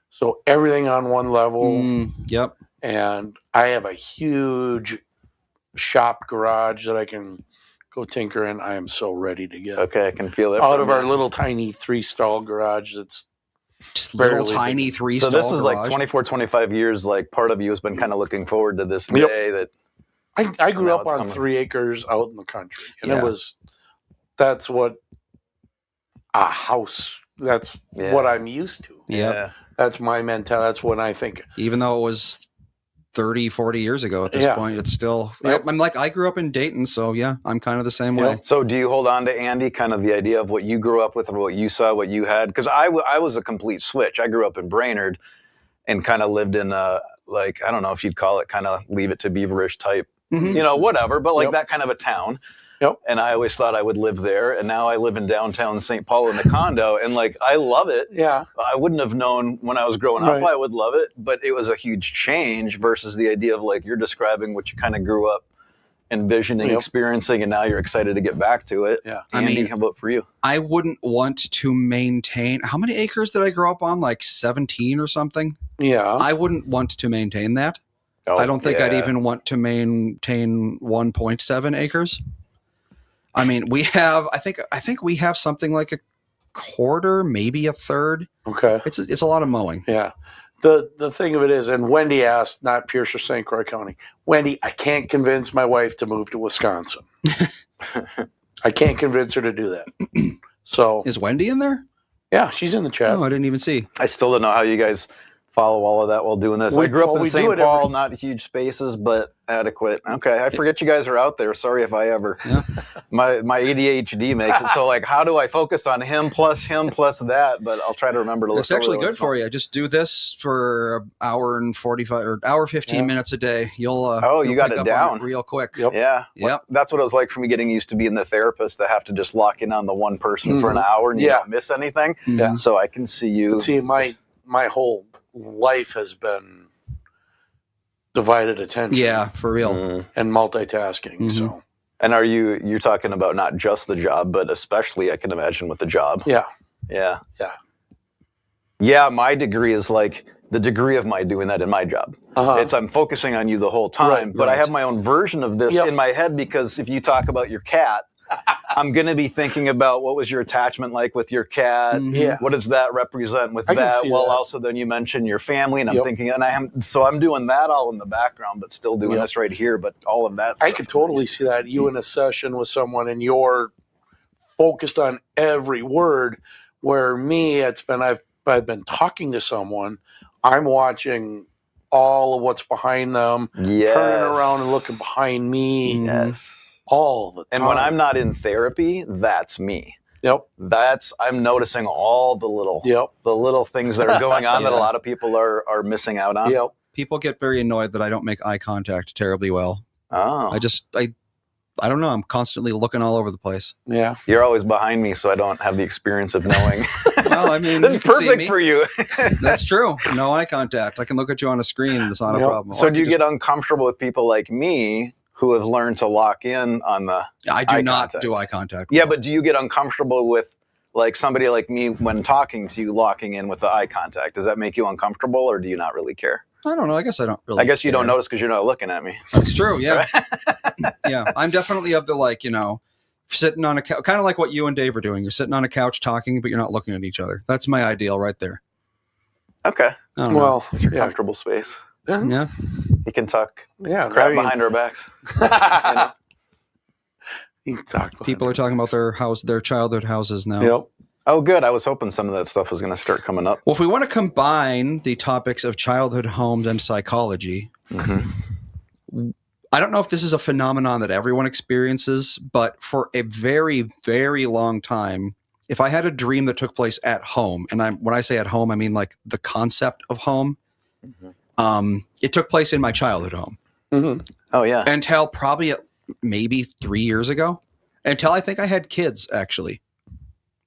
So everything on one level. Yep. And I have a huge shop garage that I can go tinker in. I am so ready to get Okay, I can feel it. out of our little tiny 3-stall garage that's Little tiny 3-stall So this is garage. like 24, 25 years, like part of you has been kind of looking forward to this day that I grew now up it's on coming. 3 acres out in the country. And Yeah. that's what a house, that's what I'm used to. Yep. That's my mentality. That's when I think. Even though it was 30, 40 years ago at this point, it's still, I'm like, I grew up in Dayton, so yeah, I'm kind of the same way. So do you hold on to Andy, kind of the idea of what you grew up with and what you saw, what you had? Because I was a complete switch. I grew up in Brainerd and kind of lived in I don't know if you'd call it kind of Leave It to Beaverish type, whatever, but like that kind of a town. Yep. And I always thought I would live there. And now I live in downtown St. Paul in a condo. And I love it. Yeah. I wouldn't have known when I was growing up I would love it. But it was a huge change versus the idea of you're describing what you kind of grew up envisioning, experiencing, and now you're excited to get back to it. Yeah. Andy, how about for you? I wouldn't want to maintain, how many acres did I grow up on? Like 17 or something? Yeah. I wouldn't want to maintain that. I don't think I'd even want to maintain 1.7 acres. I mean, we have, I think we have something like a quarter, maybe a third. Okay. It's a lot of mowing. Yeah. The thing of it is, and Wendy asked, not Pierce or St. Croix County, Wendy, I can't convince my wife to move to Wisconsin. I can't convince her to do that. So Is Wendy in there? yeah, she's in the chat. Oh, I didn't even see. I still don't know how you guys follow all of that while doing this. I grew up in St. Paul, not huge spaces, but adequate. Okay, I forget you guys are out there. Sorry if I ever. Yeah. My ADHD makes it so how do I focus on him plus that? But I'll try to remember to look. It's actually good for you. Just do this for an hour and 45 or hour 15 minutes a day. You'll you got it down real quick. Yep. Yeah. Yep. That's what it was like for me getting used to being the therapist to have to just lock in on the one person for an hour and you don't miss anything. Yeah. So I can see you. See, my whole life has been divided attention. Yeah, for real. And multitasking. So. And you're talking about not just the job, but especially I can imagine with the job. Yeah. Yeah. Yeah. Yeah. My degree is the degree of my doing that in my job. It's I'm focusing on you the whole time, but I have my own version of this in my head because if you talk about your cat, I'm going to be thinking about what was your attachment like with your cat? Yeah. What does that represent with that? Well, also then you mentioned your family, and I'm thinking, and I'm doing that all in the background, but still doing this right here. But all of that, I could totally see that. You in a session with someone, and you're focused on every word. Where me, it's been I've been talking to someone, I'm watching all of what's behind them, turning around and looking behind me. Yes. All the time. And when I'm not in therapy, that's me. Yep. I'm noticing all the little things that are going on that a lot of people are missing out on. Yep. People get very annoyed that I don't make eye contact terribly well. Oh. I don't know. I'm constantly looking all over the place. Yeah. You're always behind me, so I don't have the experience of knowing. Well, I mean, this is perfect for you. That's true. No eye contact. I can look at you on a screen. It's not a problem. So do you get uncomfortable with people like me who have learned to lock in on the I do eye not contact. do eye contact. Yeah, but do you get uncomfortable with like somebody like me when talking to you locking in with the eye contact? Does that make you uncomfortable, or do you not really care? I don't know. I guess I don't really. I guess you care. don't notice because you're not looking at me. That's true. Yeah. Yeah. I'm definitely of the, like, you know, sitting on a couch, kind of like what you and Dave are doing. You're sitting on a couch talking, but you're not looking at each other. That's my ideal right there. Okay. I don't know. Well, It's your comfortable space. Yeah. You can tuck yeah, crap behind our backs. You talk about People are talking about their childhood houses now. Yep. Oh, good. I was hoping some of that stuff was going to start coming up. Well, if we want to combine the topics of childhood homes and psychology, I don't know if this is a phenomenon that everyone experiences, but for a very, very long time, if I had a dream that took place at home, and when I say at home, I mean like the concept of home, it took place in my childhood home. Mm-hmm. Oh, yeah. Until probably maybe 3 years ago, until I think I had kids, actually,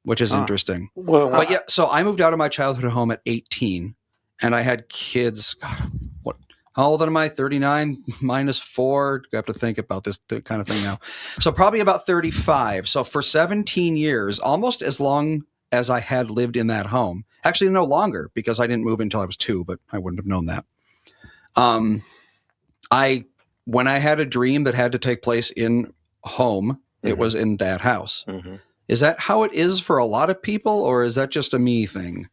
which is interesting. Well, But yeah, so I moved out of my childhood home at 18, and I had kids. God, what? How old am I? 39 minus 4. I have to think about this kind of thing now. So probably about 35. So for 17 years, almost as long as I had lived in that home. Actually, no longer, because I didn't move until I was 2, but I wouldn't have known that. When I had a dream that had to take place in home, it was in that house. Mm-hmm. Is that how it is for a lot of people, or is that just a me thing?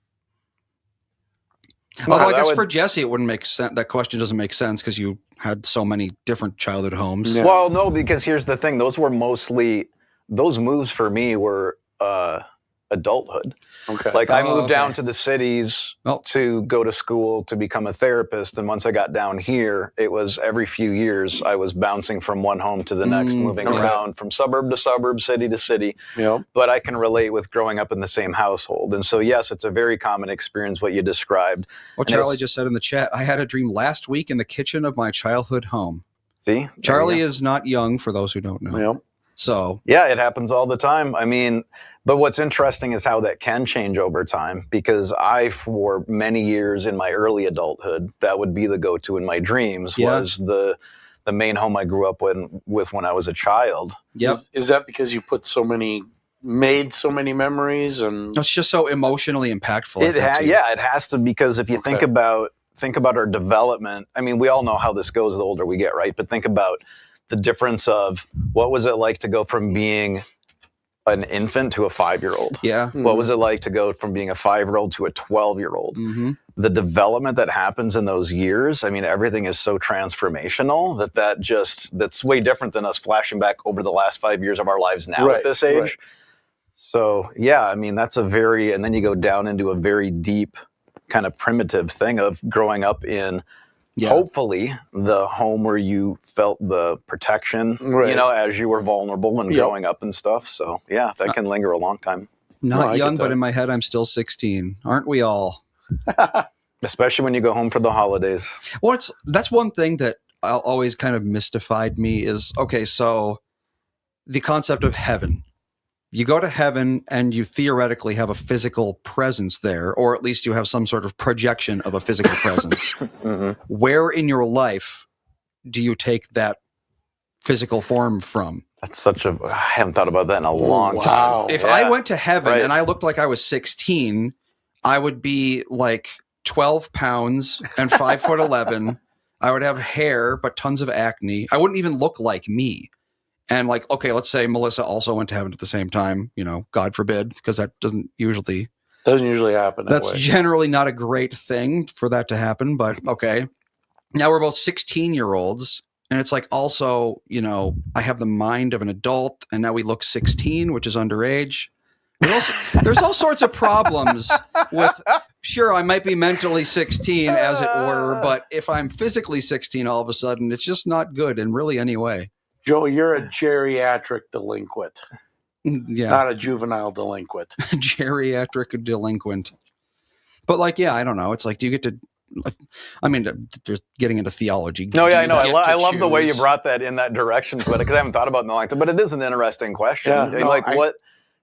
Although I guess for Jesse, it wouldn't make sense. That question doesn't make sense because you had so many different childhood homes. Yeah. Well, no, because here's the thing. Those moves for me were adulthood. okay. Like I moved down to the cities Oh. to go to school to become a therapist. And once I got down here, it was every few years I was bouncing from one home to the next, moving around from suburb to suburb, city to city. Yep. But I can relate with growing up in the same household. And so, yes, it's a very common experience, what you described. Well, Charlie just said in the chat, I had a dream last week in the kitchen of my childhood home. See? Charlie is not young, for those who don't know. Yep. So, Yeah, it happens all the time. I mean, but what's interesting is how that can change over time, because for many years in my early adulthood, that would be the go-to in my dreams, was the main home I grew up with when I was a child. yep. Is that because you made so many memories and It's just so emotionally impactful. It has to, because if you think about our development, I mean, we all know how this goes the older we get, right? But think about the difference of what was it like to go from being an infant to a 5-year-old? Yeah. What was it like to go from being a 5-year-old to a 12-year-old? Mm-hmm. The development that happens in those years, I mean, everything is so transformational that's way different than us flashing back over the last 5 years of our lives now at this age. Right. So, yeah, I mean, and then you go down into a very deep kind of primitive thing of growing up in hopefully the home where you felt the protection, as you were vulnerable and growing up and stuff. So, yeah, that can linger a long time. Not young, but in my head, I'm still 16. Aren't we all? Especially when you go home for the holidays. Well, that's one thing that always kind of mystified me is, okay, so the concept of heaven. You go to heaven and you theoretically have a physical presence there, or at least you have some sort of projection of a physical presence. Where in your life do you take that physical form from? That's I haven't thought about that in a long time. If I went to heaven and I looked like I was 16, I would be like 12 pounds and 5'11". I would have hair, but tons of acne. I wouldn't even look like me. And like, okay, let's say Melissa also went to heaven at the same time, God forbid, because that doesn't usually happen. That's generally not a great thing for that to happen, but okay. Now we're both 16-year-olds, and it's like also, I have the mind of an adult, and now we look 16, which is underage. There's all sorts of problems with, sure, I might be mentally 16, as it were, but if I'm physically 16 all of a sudden, it's just not good in really any way. Joe, you're a geriatric delinquent. Yeah. Not a juvenile delinquent. Geriatric delinquent. But I don't know. It's like, do you get to, there's getting into theology. No, yeah, I know. I love the way you brought that in that direction, because I haven't thought about it in a long time, but it is an interesting question. Yeah,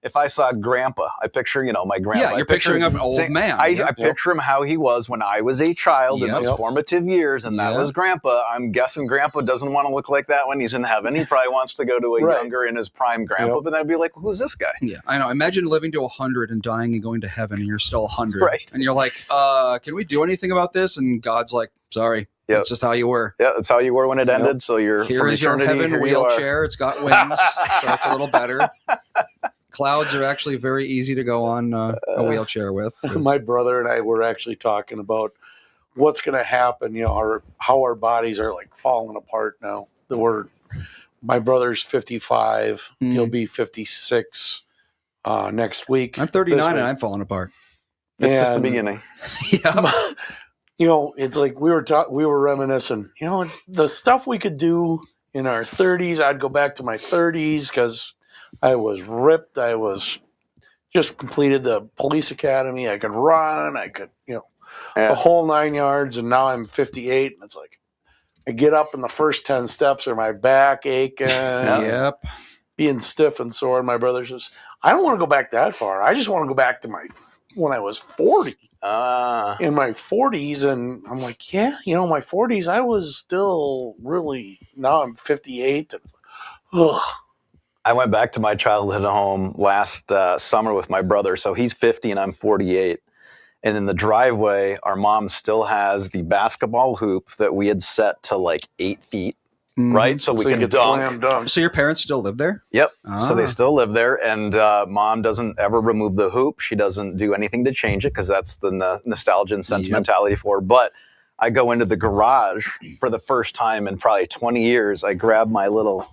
if I saw Grandpa, I picture, my grandpa. Yeah, you're picturing an old man. I picture him how he was when I was a child in those formative years, and that was Grandpa. I'm guessing Grandpa doesn't want to look like that when he's in heaven. He probably wants to go to a younger, in his prime Grandpa, but that'd be like, who's this guy? Yeah, I know. Imagine living to 100 and dying and going to heaven, and you're still 100. Right. And you're like, can we do anything about this? And God's like, sorry. Yep. That's just how you were. Yeah, that's how you were when it ended. So you're here is your heaven wheelchair. It's got wings, so it's a little better. Clouds are actually very easy to go on a wheelchair with. My brother and I were actually talking about what's going to happen. How our bodies are like falling apart now. My brother's 55. He'll be 56 next week. I'm 39 and I'm falling apart. It's just the beginning. It's like we were reminiscing. The stuff we could do in our 30s. I'd go back to my 30s because I was ripped. I was just completed the police academy. I could run. I could, the whole 9 yards. And now I'm 58. And it's like I get up and the first 10 steps are my back aching. Yep. Being stiff and sore. And my brother says, I don't want to go back that far. I just want to go back to when I was 40. In my 40s. And I'm like, my 40s, I was still really, now I'm 58. And it's like, ugh. I went back to my childhood home last summer with my brother. So he's 50 and I'm 48. And in the driveway, our mom still has the basketball hoop that we had set to like 8 feet, right? So we can dunk. Slam dunk. So your parents still live there? Yep. So they still live there. And mom doesn't ever remove the hoop. She doesn't do anything to change it because that's the nostalgia and sentimentality for her. But I go into the garage for the first time in probably 20 years. I grab my little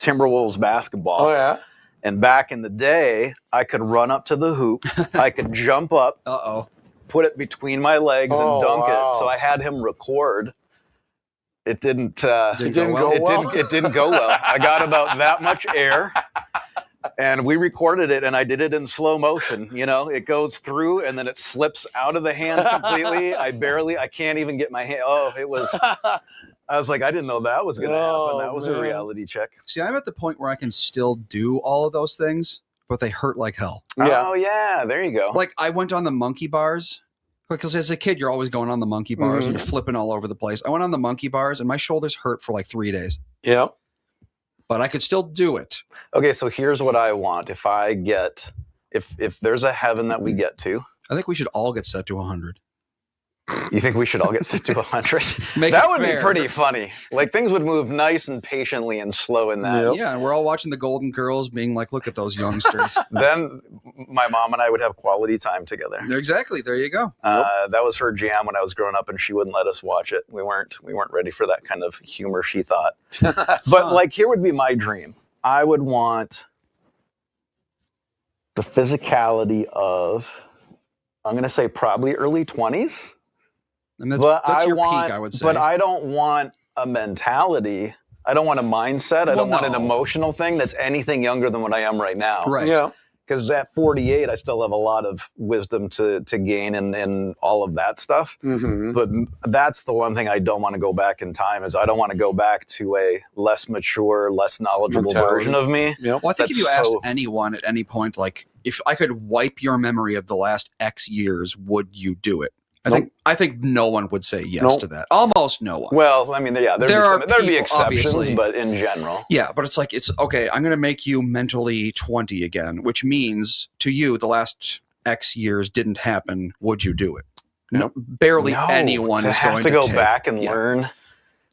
Timberwolves basketball. Oh, yeah. And back in the day, I could run up to the hoop. I could jump up, put it between my legs and dunk it. So I had him record. It didn't go well. It didn't go well. I got about that much air. And we recorded it, and I did it in slow motion. It goes through, and then it slips out of the hand completely. I can't even get my hand. I was like, I didn't know that was going to happen. That was a reality check. See, I'm at the point where I can still do all of those things, but they hurt like hell. Yeah. Oh, yeah. There you go. Like, I went on the monkey bars. Because as a kid, you're always going on the monkey bars and you're flipping all over the place. I went on the monkey bars, and my shoulders hurt for like 3 days. Yeah. But I could still do it. Okay, so here's what I want. If there's a heaven that we get to. I think we should all get set to 100. You think we should all get set to 100? That would be pretty funny. Like, things would move nice and patiently and slow in that. Yep. Yeah, and we're all watching the Golden Girls being like, look at those youngsters. Then my mom and I would have quality time together. Exactly. There you go. That was her jam when I was growing up, and she wouldn't let us watch it. We weren't ready for that kind of humor, she thought. But like, here would be my dream. I would want the physicality of, I'm going to say probably early 20s. And that's your peak, I would say. But I don't want a mentality. I don't want a mindset. I don't want an emotional thing that's anything younger than what I am right now. Right. Yeah. Because at 48, I still have a lot of wisdom to gain and all of that stuff. Mm-hmm. But that's the one thing I don't want to go back in time is I don't want to go back to a less mature, less knowledgeable version of me. Yep. Well, I think if you asked anyone at any point, like, if I could wipe your memory of the last X years, would you do it? I think no one would say yes to that. Almost no one. Well, I mean, there'd be exceptions, obviously. But in general. Yeah, but it's like, it's okay, I'm going to make you mentally 20 again, which means to you, the last X years didn't happen. Would you do it? No, barely anyone is going to go back and learn.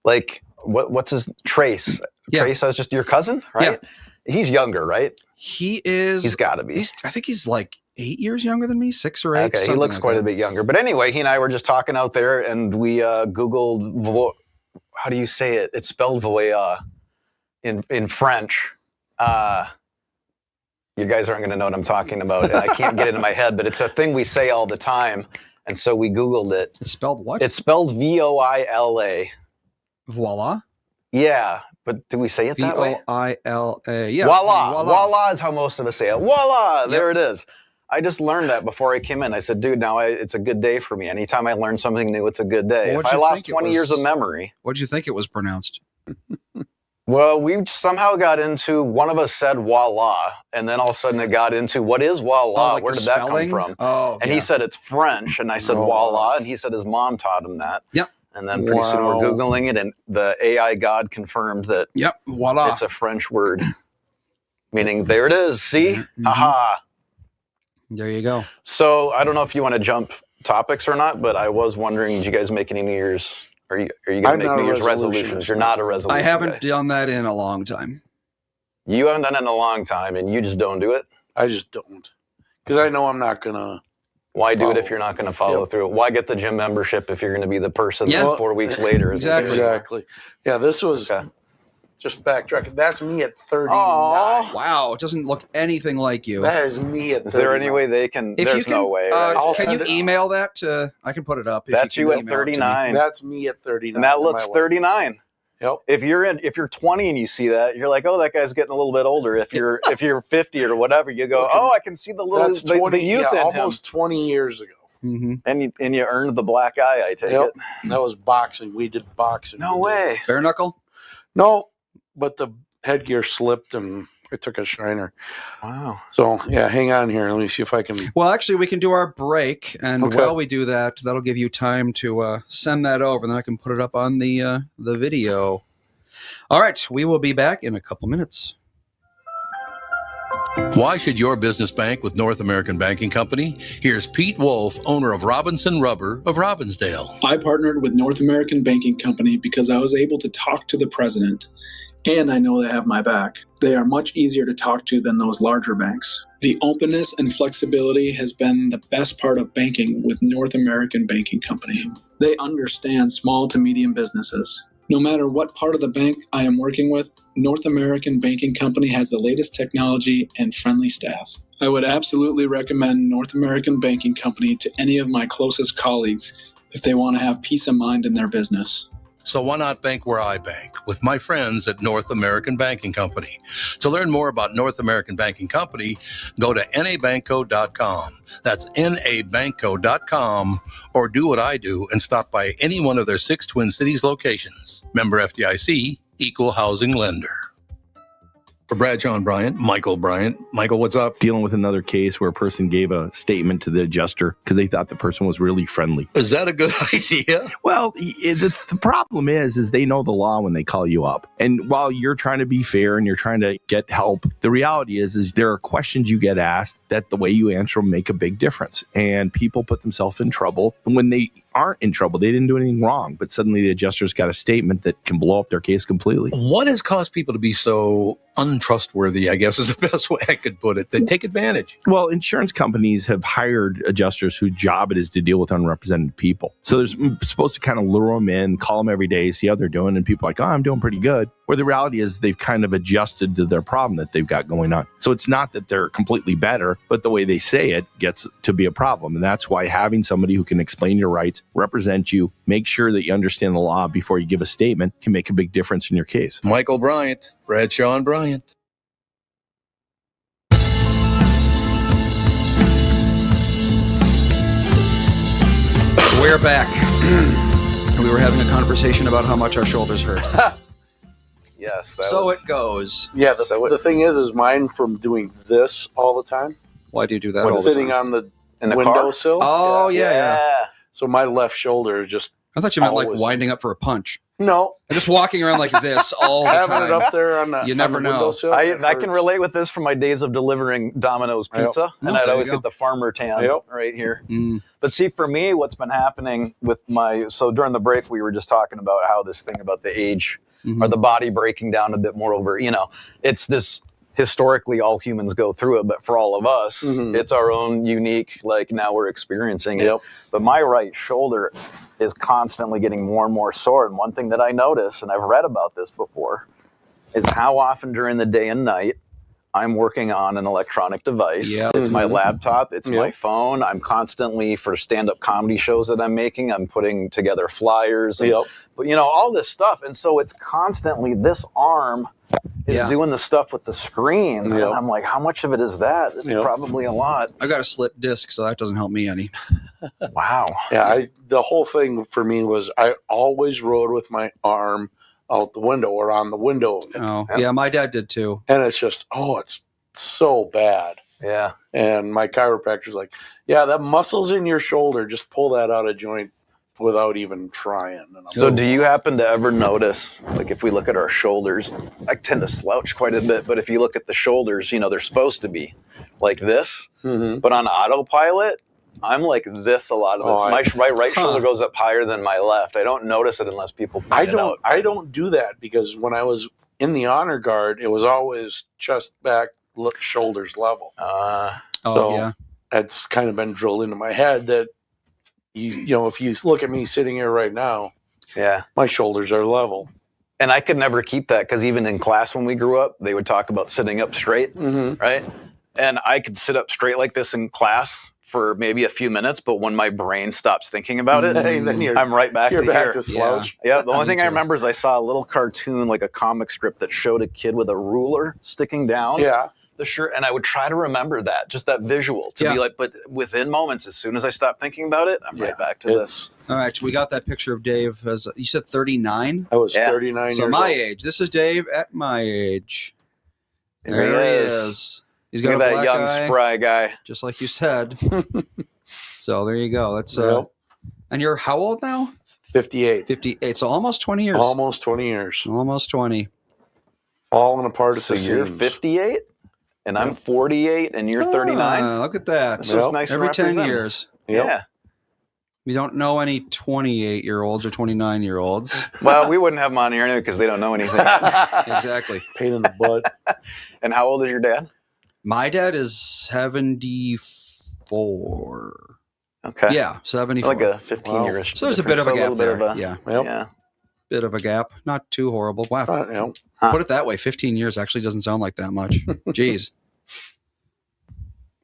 Like, what's his Trace? Yeah. Trace, that's just your cousin, right? Yeah. He's younger, right? He is. He's got to be. I think he's like 8 years younger than me, 6 or 8. Okay, he looks quite a bit younger. But anyway, he and I were just talking out there, and we Googled, how do you say it? It's spelled voyeur in French. You guys aren't going to know what I'm talking about, and I can't get it in my head, but it's a thing we say all the time, and so we Googled it. It's spelled what? It's spelled voila. Voila? Yeah, but do we say it that way? voila. Yeah. Voila. Voila is how most of us say it. Voila. Yep. There it is. I just learned that before I came in. I said, dude, now it's a good day for me. Anytime I learn something new, it's a good day. Well, if I lost 20 years of memory. What did you think it was pronounced? Well, we somehow got into, one of us said voila, and then all of a sudden it got into, what is voila? like Where the did that spelling? come from? Oh, And yeah. he said it's French, and I said Oh, voila, wow. and he said his mom taught him that. Yep. And then pretty soon we're Wow. Googling it, and the AI god confirmed that Yep. Voila. it's a French word. Meaning, there it is, see? Mhm. Aha. There you go. So, I don't know if you want to jump topics or not, but I was wondering, did you guys make any New Year's? Are you going to I'm make not New a Year's resolutionist. resolutions? You're not a resolution I haven't guy. done that in a long time. You haven't done it in a long time, and you just don't do it? I just don't. Because I know I'm not going to. Why do it if Follow. you're not going to follow Yep. through? Why get the gym membership if you're going to be the person Yeah. that 4 weeks later is Exactly. Yeah, this was Okay. just backtracking. That's me at 39. Aw. Wow. It doesn't look anything like you. That is me at 39. Is there any way they can? If There's you can, no way. Right? I'll can you send it. email that to? I can put it up. If That's you, you can at email it to me. 39, That's me at 39. and that in looks my life. 39. Yep. If you're 20 and you see that, you're like, oh, that guy's getting a little bit older. If you're 50 or whatever, you go, oh, I can see the little That's 20, the youth in almost 20 years ago. Mm-hmm. him. And you earned the black eye. I take Yep. it. That was boxing. We did boxing. No way. Bare knuckle. No, but the headgear slipped and I took a shiner. Wow. So, yeah, hang on here. Let me see if I can. Well, actually, we can do our break, and Okay. while we do that, that'll give you time to send that over, and then I can put it up on the video. All right, we will be back in a couple minutes. Why should your business bank with North American Banking Company? Here's Pete Wolf, owner of Robinson Rubber of Robbinsdale. I partnered with North American Banking Company because I was able to talk to the president, and I know they have my back. They are much easier to talk to than those larger banks. The openness and flexibility has been the best part of banking with North American Banking Company. They understand small to medium businesses. No matter what part of the bank I am working with, North American Banking Company has the latest technology and friendly staff. I would absolutely recommend North American Banking Company to any of my closest colleagues if they want to have peace of mind in their business. So why not bank where I bank, with my friends at North American Banking Company? To learn more about North American Banking Company, go to nabankco.com. That's nabankco.com, or do what I do and stop by any one of their 6 Twin Cities locations. Member FDIC, Equal Housing Lender. For Bradshaw and Bryant, Michael Bryant. Michael, what's up? Dealing with another case where a person gave a statement to the adjuster because they thought the person was really friendly. Is that a good idea? Well, the problem is they know the law when they call you up. And while you're trying to be fair and you're trying to get help, the reality is there are questions you get asked that the way you answer them make a big difference. And people put themselves in trouble when they aren't in trouble. They didn't do anything wrong, but suddenly the adjuster's got a statement that can blow up their case completely. What has caused people to be so untrustworthy, I guess is the best way I could put it? They take advantage. Well, insurance companies have hired adjusters whose job it is to deal with unrepresented people. So they're supposed to kind of lure them in, call them every day, see how they're doing. And people are like, oh, I'm doing pretty good. Where the reality is they've kind of adjusted to their problem that they've got going on. So it's not that they're completely better, but the way they say it gets to be a problem. And that's why having somebody who can explain your rights, represent you, make sure that you understand the law before you give a statement can make a big difference in your case. Michael Bryant, Bradshaw and Bryant. We're back. We were having a conversation about how much our shoulders hurt. Yes. So it goes. Yeah, the thing is mine from doing this all the time. Why do you do that When all the sitting time? on the in the windowsill. Oh, yeah. So my left shoulder is just I thought you meant like Always. winding up for a punch. no. And just walking around like this all the Having time. it up there on the You never on the know. windowsill, I it can hurts. relate with this from my days of delivering Domino's pizza, and Oh, I'd there always you go. get the farmer tan Yep. right here. Mm. But see, for me, what's been happening with so during the break, we were just talking about how this thing about the age Mhm. or the body breaking down a bit more over, it's this historically all humans go through it, but for all of us, Mhm. it's our own unique, like now we're experiencing it. Yep. But my right shoulder is constantly getting more and more sore. And one thing that I notice, and I've read about this before, is how often during the day and night I'm working on an electronic device. Yep. It's my laptop, it's my Yep. phone. I'm constantly, for stand-up comedy shows that I'm making, I'm putting together flyers, and, Yep. but all this stuff. And so it's constantly, this arm is Yeah. doing the stuff with the screens. Yep. And I'm like, how much of it is that? It's Yep. probably a lot. I got a slip disc, so that doesn't help me any. Wow. Yeah, the whole thing for me was I always rode with my arm out the window or on the window. Oh, yeah, my dad did too. And it's just, it's so bad. Yeah. And my chiropractor's like, yeah, that muscle's in your shoulder. Just pull that out of joint without even trying. And So do you happen to ever notice, like if we look at our shoulders, I tend to slouch quite a bit, but if you look at the shoulders, they're supposed to be like this, but on autopilot, I'm like this a lot of the my right shoulder goes up higher than my left. I don't notice it unless people point it out. I don't do that because when I was in the honor guard, it was always chest, back, shoulders level. So that's kind of been drilled into my head that if you look at me sitting here right now, my shoulders are level. And I could never keep that because even in class when we grew up, they would talk about sitting up straight, right? And I could sit up straight like this in class for maybe a few minutes, but when my brain stops thinking about it, then I'm right back to here. To slouch. Yeah, the only thing I remember is I saw a little cartoon, like a comic strip that showed a kid with a ruler sticking down the shirt, and I would try to remember that, just that visual, to be like, but within moments, as soon as I stop thinking about it, I'm right back to this. All right, so we got that picture of Dave as, you said 39? I was 39 years old. So my age. This is Dave at my age. There he is. He's got a that black young, eye, spry guy. just like you said. So there you go. That's and you're how old now? 58. 58. So almost 20 years. Almost 20 years. Almost 20. Falling apart at So the you're seams. 58, and I'm 48, and you're 39. Look at that. This is nice. Every 10 years. Yeah. We don't know any 28-year-olds or 29-year-olds. Well, we wouldn't have them on here anyway because they don't know anything. Exactly. Pain in the butt. And how old is your dad? My dad is 74. Okay. Yeah, 74. Like a 15-year-ish. So there's a bit of a gap there. Yep. Yeah. Bit of a gap. Not too horrible. Wow. Put it that way, 15 years actually doesn't sound like that much. Jeez.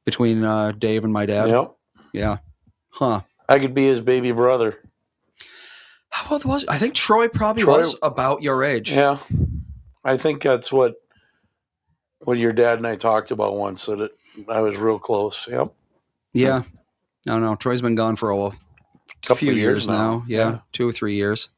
Between Dave and my dad. Yep. Yeah. Huh. I could be his baby brother. How old was I think Troy probably was about your age. Yeah. I think that's what your dad and I talked about once, that I was real close. Yep. Yeah. No. Troy's been gone for a few years now. Yeah. 2 or 3 years.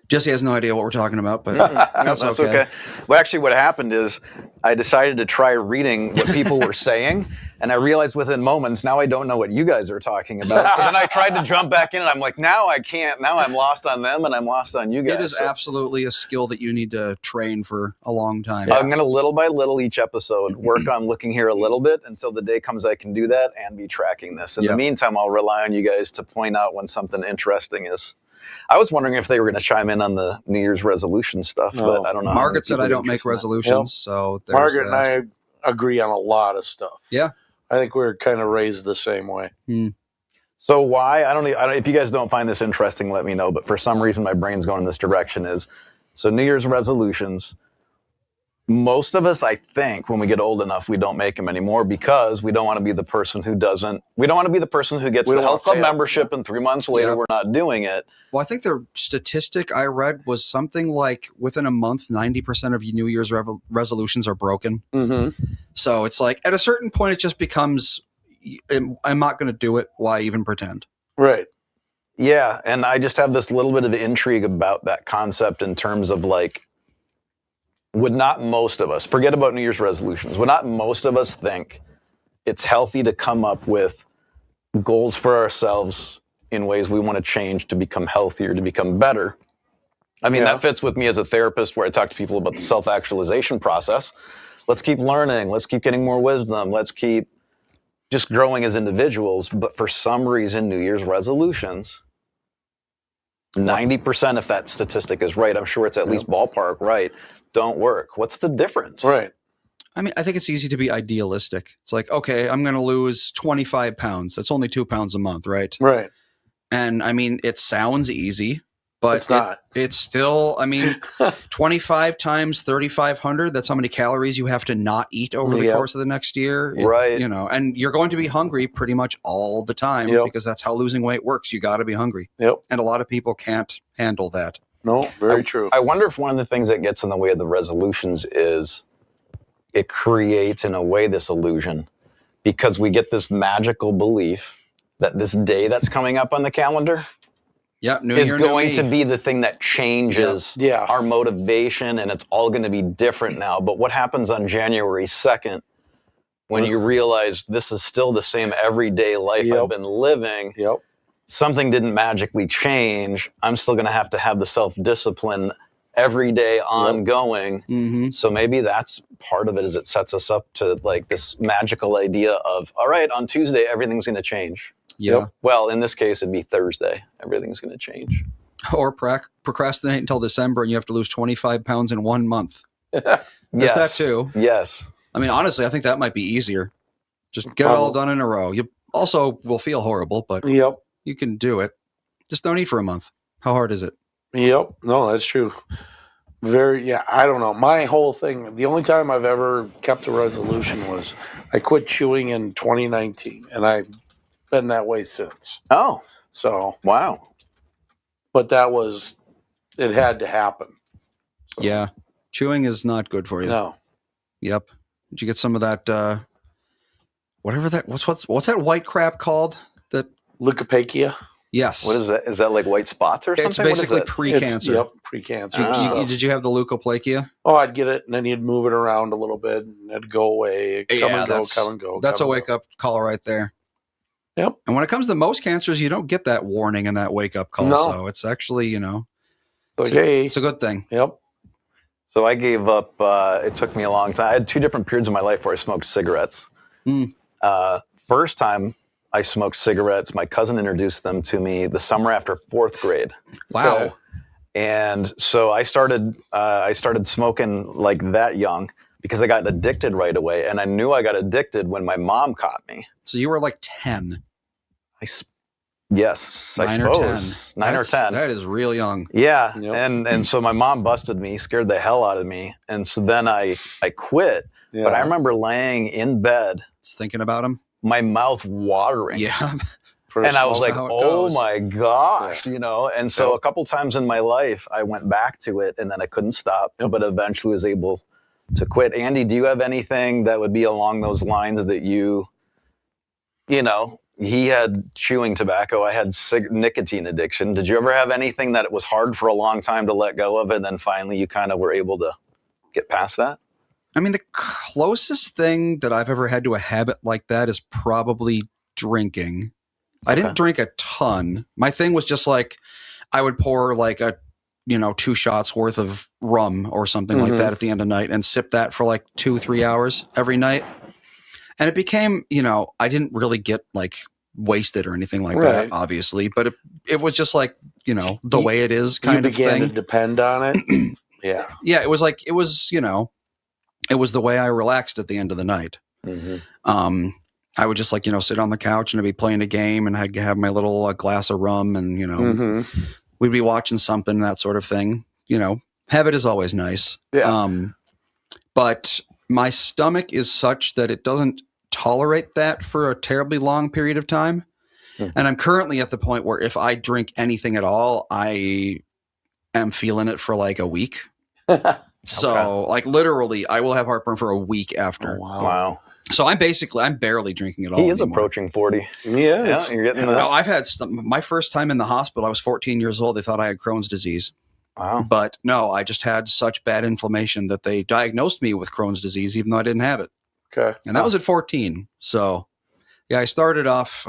Jesse has no idea what we're talking about, but that's okay. Well, actually, what happened is I decided to try reading what people were saying, and I realized within moments, now I don't know what you guys are talking about. So then I tried to jump back in, and I'm like, now I can't. Now I'm lost on them, and I'm lost on you guys. It is absolutely a skill that you need to train for a long time. I'm going to, little by little, each episode, work on looking here a little bit until the day comes I can do that and be tracking this. In the meantime, I'll rely on you guys to point out when something interesting is. I was wondering if they were going to chime in on the New Year's resolution stuff, but I don't know. Margaret said I don't make resolutions, so there's Margaret and I agree on a lot of stuff. Yeah. I think we're kind of raised the same way. So why, I don't if you guys don't find this interesting, let me know, but for some reason my brain's going in this direction so New Year's resolutions, most of us, I think, when we get old enough, we don't make them anymore because we don't want to be the person who gets the health club membership and 3 months later we're not doing it. Well, I think the statistic I read was something like within a month, 90% of New Year's resolutions are broken. So it's like at a certain point, it just becomes, I'm not going to do it. Why even pretend? Right. Yeah. And I just have this little bit of intrigue about that concept in terms of like, would not most of us, forget about New Year's resolutions, would not most of us think it's healthy to come up with goals for ourselves in ways we want to change to become healthier, to become better? I mean, that fits with me as a therapist where I talk to people about the self-actualization process. Let's keep learning. Let's keep getting more wisdom. Let's keep just growing as individuals. But for some reason, New Year's resolutions, 90%, if that statistic is right, I'm sure it's at least ballpark right, don't work. What's the difference? Right. I mean, I think it's easy to be idealistic. It's like, okay, I'm going to lose 25 pounds. That's only 2 pounds a month, right? Right. And I mean, it sounds easy, but it's not. It's still, I mean, 25 times 3,500, that's how many calories you have to not eat over the course of the next year. Right. You know, and you're going to be hungry pretty much all the time because that's how losing weight works. You got to be hungry. Yep. And a lot of people can't handle that. No, very true. I wonder if one of the things that gets in the way of the resolutions is it creates, in a way, this illusion because we get this magical belief that this day that's coming up on the calendar Yep, new is year, going new to me. be the thing that changes Yeah. our motivation, and it's all going to be different now. But what happens on January 2nd when you realize this is still the same everyday life I've been living? Yep. Something didn't magically change. I'm still going to have the self-discipline every day ongoing. Mm-hmm. So maybe that's part of it, is it sets us up to like this magical idea of, all right, on Tuesday, everything's going to change. Yeah. Well, in this case, it'd be Thursday. Everything's going to change. Or procrastinate until December and you have to lose 25 pounds in 1 month. There's that too. Yes. I mean, honestly, I think that might be easier. Just get it all done in a row. You also will feel horrible, but you can do it. Just don't eat for a month. How hard is it? Yep. No, that's true. I don't know. My whole thing, the only time I've ever kept a resolution was I quit chewing in 2019, and I've been that way since. Oh. So. Wow. But it had to happen. So. Yeah. Chewing is not good for you. No. Yep. Did you get some of that, whatever that, what's that white crap called? That Leukoplakia. Yes. What is that? Is that like white spots or something? It's basically pre-cancer. Yep, pre-cancer. Did you have the leukoplakia? Oh, I'd get it, and then you'd move it around a little bit, and it'd go away. Come and go. That's a wake-up call right there. Yep. And when it comes to most cancers, you don't get that warning and that wake-up call. No. So it's actually, it's a good thing. Yep. So I gave up. It took me a long time. I had 2 different periods of my life where I smoked cigarettes. First time I smoked cigarettes, my cousin introduced them to me the summer after 4th grade. Wow. So, and so I started smoking like that young because I got addicted right away. And I knew I got addicted when my mom caught me. So you were like 10. Yes, 9 I suppose. 9 or 10. That is real young. Yeah. Yep. And so my mom busted me, scared the hell out of me. And so then I quit. Yeah. But I remember laying in bed, Just thinking about him. my mouth watering. Yeah. And I was like, how it oh goes. my gosh, And so a couple times in my life, I went back to it, and then I couldn't stop, but eventually was able to quit. Andy, do you have anything that would be along those lines that he had chewing tobacco, I had nicotine addiction. Did you ever have anything that it was hard for a long time to let go of, and then finally you kind of were able to get past that? I mean, the closest thing that I've ever had to a habit like that is probably drinking. I didn't drink a ton. My thing was just like, I would pour like 2 shots worth of rum or something like that at the end of the night and sip that for like 2-3 hours every night. And it became, I didn't really get like wasted or anything like that, obviously, but it was just like, the way it is kind of thing. You began to depend on it. Yeah. Yeah. It was like, it was the way I relaxed at the end of the night. I would just like, sit on the couch and I'd be playing a game and I'd have my little glass of rum and, we'd be watching something, that sort of thing. Habit is always nice. Yeah. But my stomach is such that it doesn't tolerate that for a terribly long period of time. And I'm currently at the point where if I drink anything at all, I am feeling it for like a week. So like literally I will have heartburn for a week after. Oh, Wow. So I'm barely drinking at all. He is anymore. approaching 40. Yes. Yeah, you're getting No, I've had my first time in the hospital. I was 14 years old. They thought I had Crohn's disease. Wow. But no, I just had such bad inflammation that they diagnosed me with Crohn's disease, even though I didn't have it. Okay. And that was at 14. So yeah, I started off,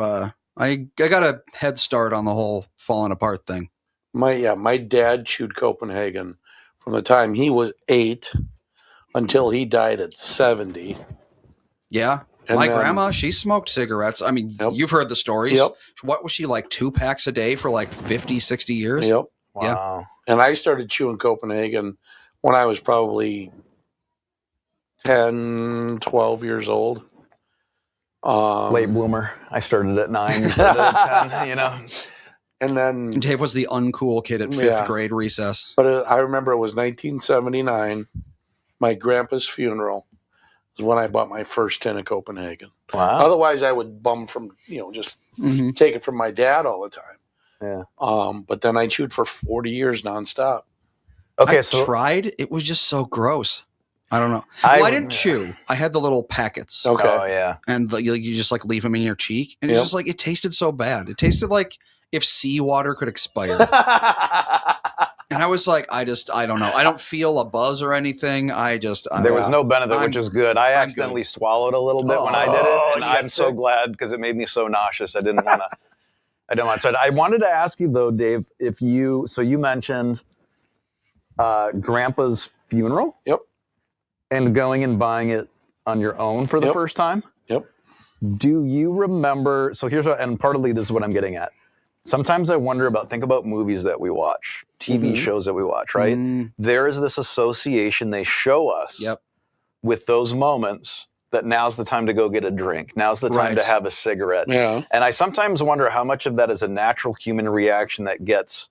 I got a head start on the whole falling apart thing. My dad chewed Copenhagen from the time he was 8 until he died at 70. Yeah. And my then- grandma, she smoked cigarettes. I mean, you've heard the stories. Yep. What was she like 2 packs a day for like 50, 60 years? Yep. Wow. And I started chewing Copenhagen when I was probably 10, 12 years old. Late bloomer. I started at 9, started at 10, And then, Dave was the uncool kid at 5th grade recess. but I remember it was 1979. My grandpa's funeral was when I bought my first tin of Copenhagen. Wow. Otherwise, I would bum from, just take it from my dad all the time. Yeah. But then I chewed for 40 years nonstop. Okay, I tried. It was just so gross. I don't know. Well, I didn't chew. I had the little packets. Okay. Oh yeah. And you just like leave them in your cheek, and it's just like it tasted so bad. It tasted like if seawater could expire. And I was like, I don't know. I don't feel a buzz or anything. There was no benefit, which is good. I accidentally swallowed a little bit when I did it, and I'm so glad because it made me so nauseous. I didn't want to. I wanted to ask you though, Dave, you mentioned Grandpa's funeral. Yep. And going and buying it on your own for the first time. Yep. Do you remember? So and partly this is what I'm getting at. Sometimes I wonder think about movies that we watch, TV shows that we watch, right? There is this association they show us with those moments that now's the time to go get a drink. Now's the time to have a cigarette. Yeah. And I sometimes wonder how much of that is a natural human reaction that gets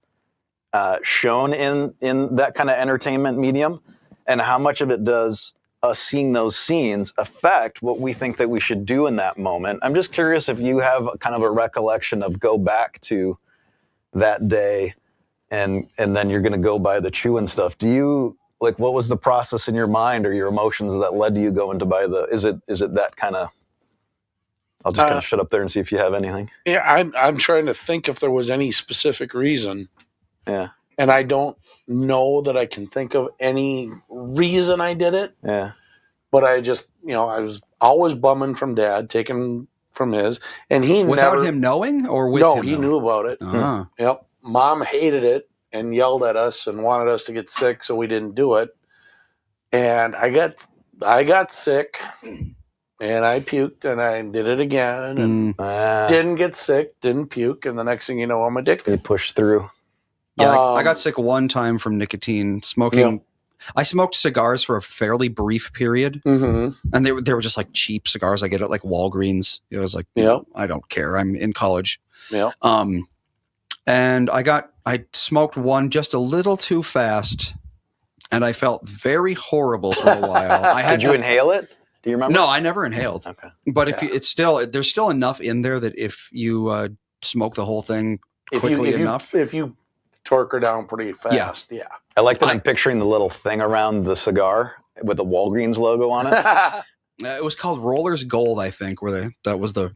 shown in that kind of entertainment medium, and how much of it does us seeing those scenes affect what we think that we should do in that moment. I'm just curious if you have kind of a recollection of go back to that day and then you're going to go buy the chew and stuff. Do you, like, what was the process in your mind or your emotions that led to you going to buy is it that kind of, I'll just kind of shut up there and see if you have anything. Yeah, I'm trying to think if there was any specific reason. Yeah. And I don't know that I can think of any reason I did it. Yeah. But I just, I was always bumming from Dad, taking from his. And he without him knowing or with him? No, he knew about it. Uh-huh. Yep. Mom hated it and yelled at us and wanted us to get sick, so we didn't do it. And I got sick and I puked and I did it again and didn't get sick, didn't puke. And the next thing you know, I'm addicted. You pushed through. Yeah, I got sick one time from nicotine smoking. Yep. I smoked cigars for a fairly brief period, and they were just like cheap cigars I get at like Walgreens. It was like, I don't care. I'm in college. Yeah. And I smoked one just a little too fast, and I felt very horrible for a while. Did you inhale it? Do you remember? No, I never inhaled. Okay. But if there's still enough in there that if you smoke the whole thing quickly enough, if you torque her down pretty fast. Yeah. I like that I'm picturing the little thing around the cigar with the Walgreens logo on it. It was called Rollers Gold, I think, that was the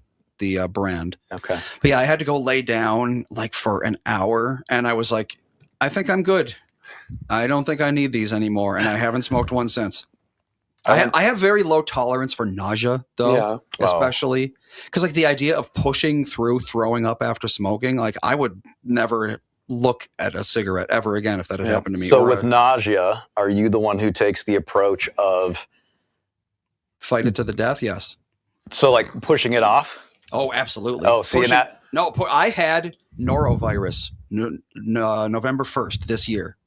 brand. Okay. But yeah, I had to go lay down like for an hour, and I was like, I think I'm good. I don't think I need these anymore, and I haven't smoked one since. I have very low tolerance for nausea, though, especially because like the idea of pushing through throwing up after smoking, like I would never look at a cigarette ever again if that had happened to me. So with nausea, are you the one who takes the approach of fight it to the death? Yes. So like pushing it off? Oh, absolutely. Oh, see that? No, I had norovirus November 1st this year.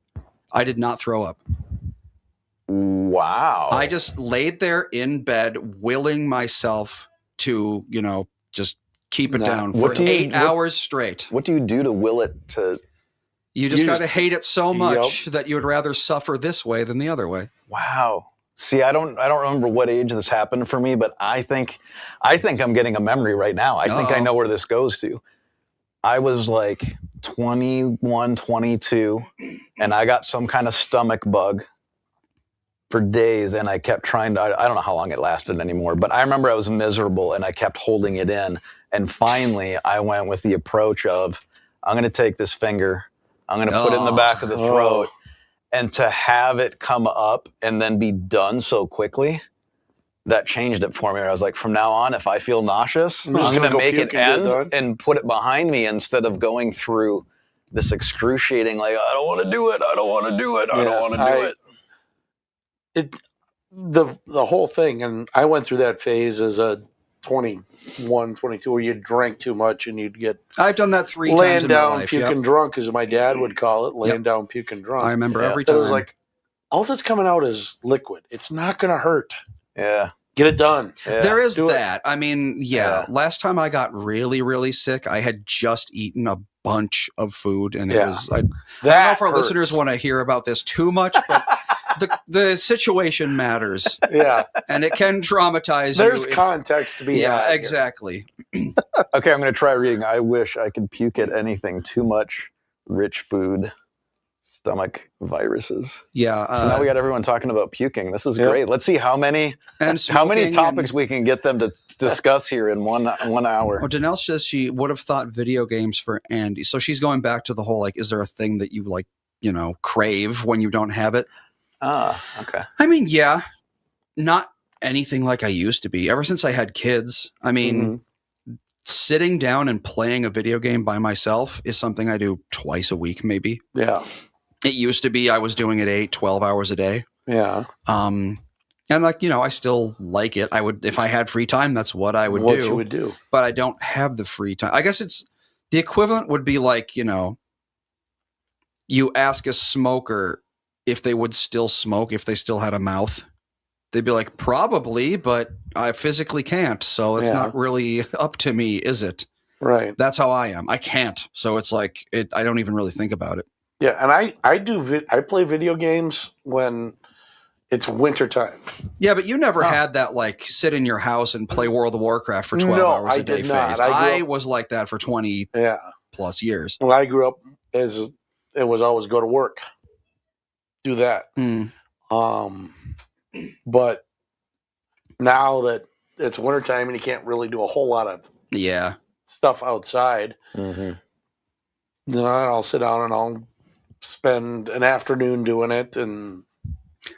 I did not throw up. Wow. I just laid there in bed, willing myself to, just keep it down for 8 hours straight. What do you do to will it to? You just got to hate it so much that you would rather suffer this way than the other way. Wow. See, I don't remember what age this happened for me, but I think I'm getting a memory right now. I think I know where this goes to. I was like 21, 22, and I got some kind of stomach bug for days, and I kept trying to, I don't know how long it lasted anymore, but I remember I was miserable and I kept holding it in. And finally I went with the approach of, I'm going to take this finger, I'm going to put it in the back of the throat, and to have it come up and then be done so quickly, that changed it for me. I was like, from now on, if I feel nauseous, I'm going to make it end and put it behind me instead of going through this excruciating, like, I don't want to do it. I don't want to do it. I don't want to do it. The whole thing, and I went through that phase as a 21, 22, where you drank too much and you'd get... I've done that 3 times laying in my down, life. puking drunk, as my dad would call it, laying down, puking drunk. I remember every time. It was like, all that's coming out is liquid. It's not going to hurt. Yeah. Get it done. Yeah. There is that. I mean, last time I got really, really sick, I had just eaten a bunch of food, and it was... I don't know if our listeners want to hear about this too much, but... The situation matters. Yeah. And it can traumatize you. There's context to be had. Yeah, exactly. Okay, I'm going to try reading. I wish I could puke at anything. Too much rich food. stomach viruses. Yeah. So now we got everyone talking about puking. This is great. Let's see how many topics we can get them to discuss here in 1 hour. Well, Janelle says she would have thought video games for Andy. So she's going back to the whole, like, is there a thing that you like, crave when you don't have it? Okay. I mean, yeah, not anything like I used to be. Ever since I had kids, I mean, sitting down and playing a video game by myself is something I do twice a week, maybe. Yeah. It used to be I was doing it 12 hours a day. Yeah. And like, I still like it. I would, if I had free time, that's what I would do. What you would do. But I don't have the free time. I guess it's the equivalent would be like, you ask a smoker if they would still smoke if they still had a mouth. They'd be like, probably, but I physically can't. So it's not really up to me, is it? Right. That's how I am. I can't. So it's like, I don't even really think about it. Yeah. And I play video games when it's wintertime. Yeah, but you never had that, like, sit in your house and play World of Warcraft for 12 hours a day phase. I was like that for 20 plus years. Well, I grew up as it was always go to work. Do that. But now that it's wintertime and you can't really do a whole lot of stuff outside, then I'll sit down and I'll spend an afternoon doing it. And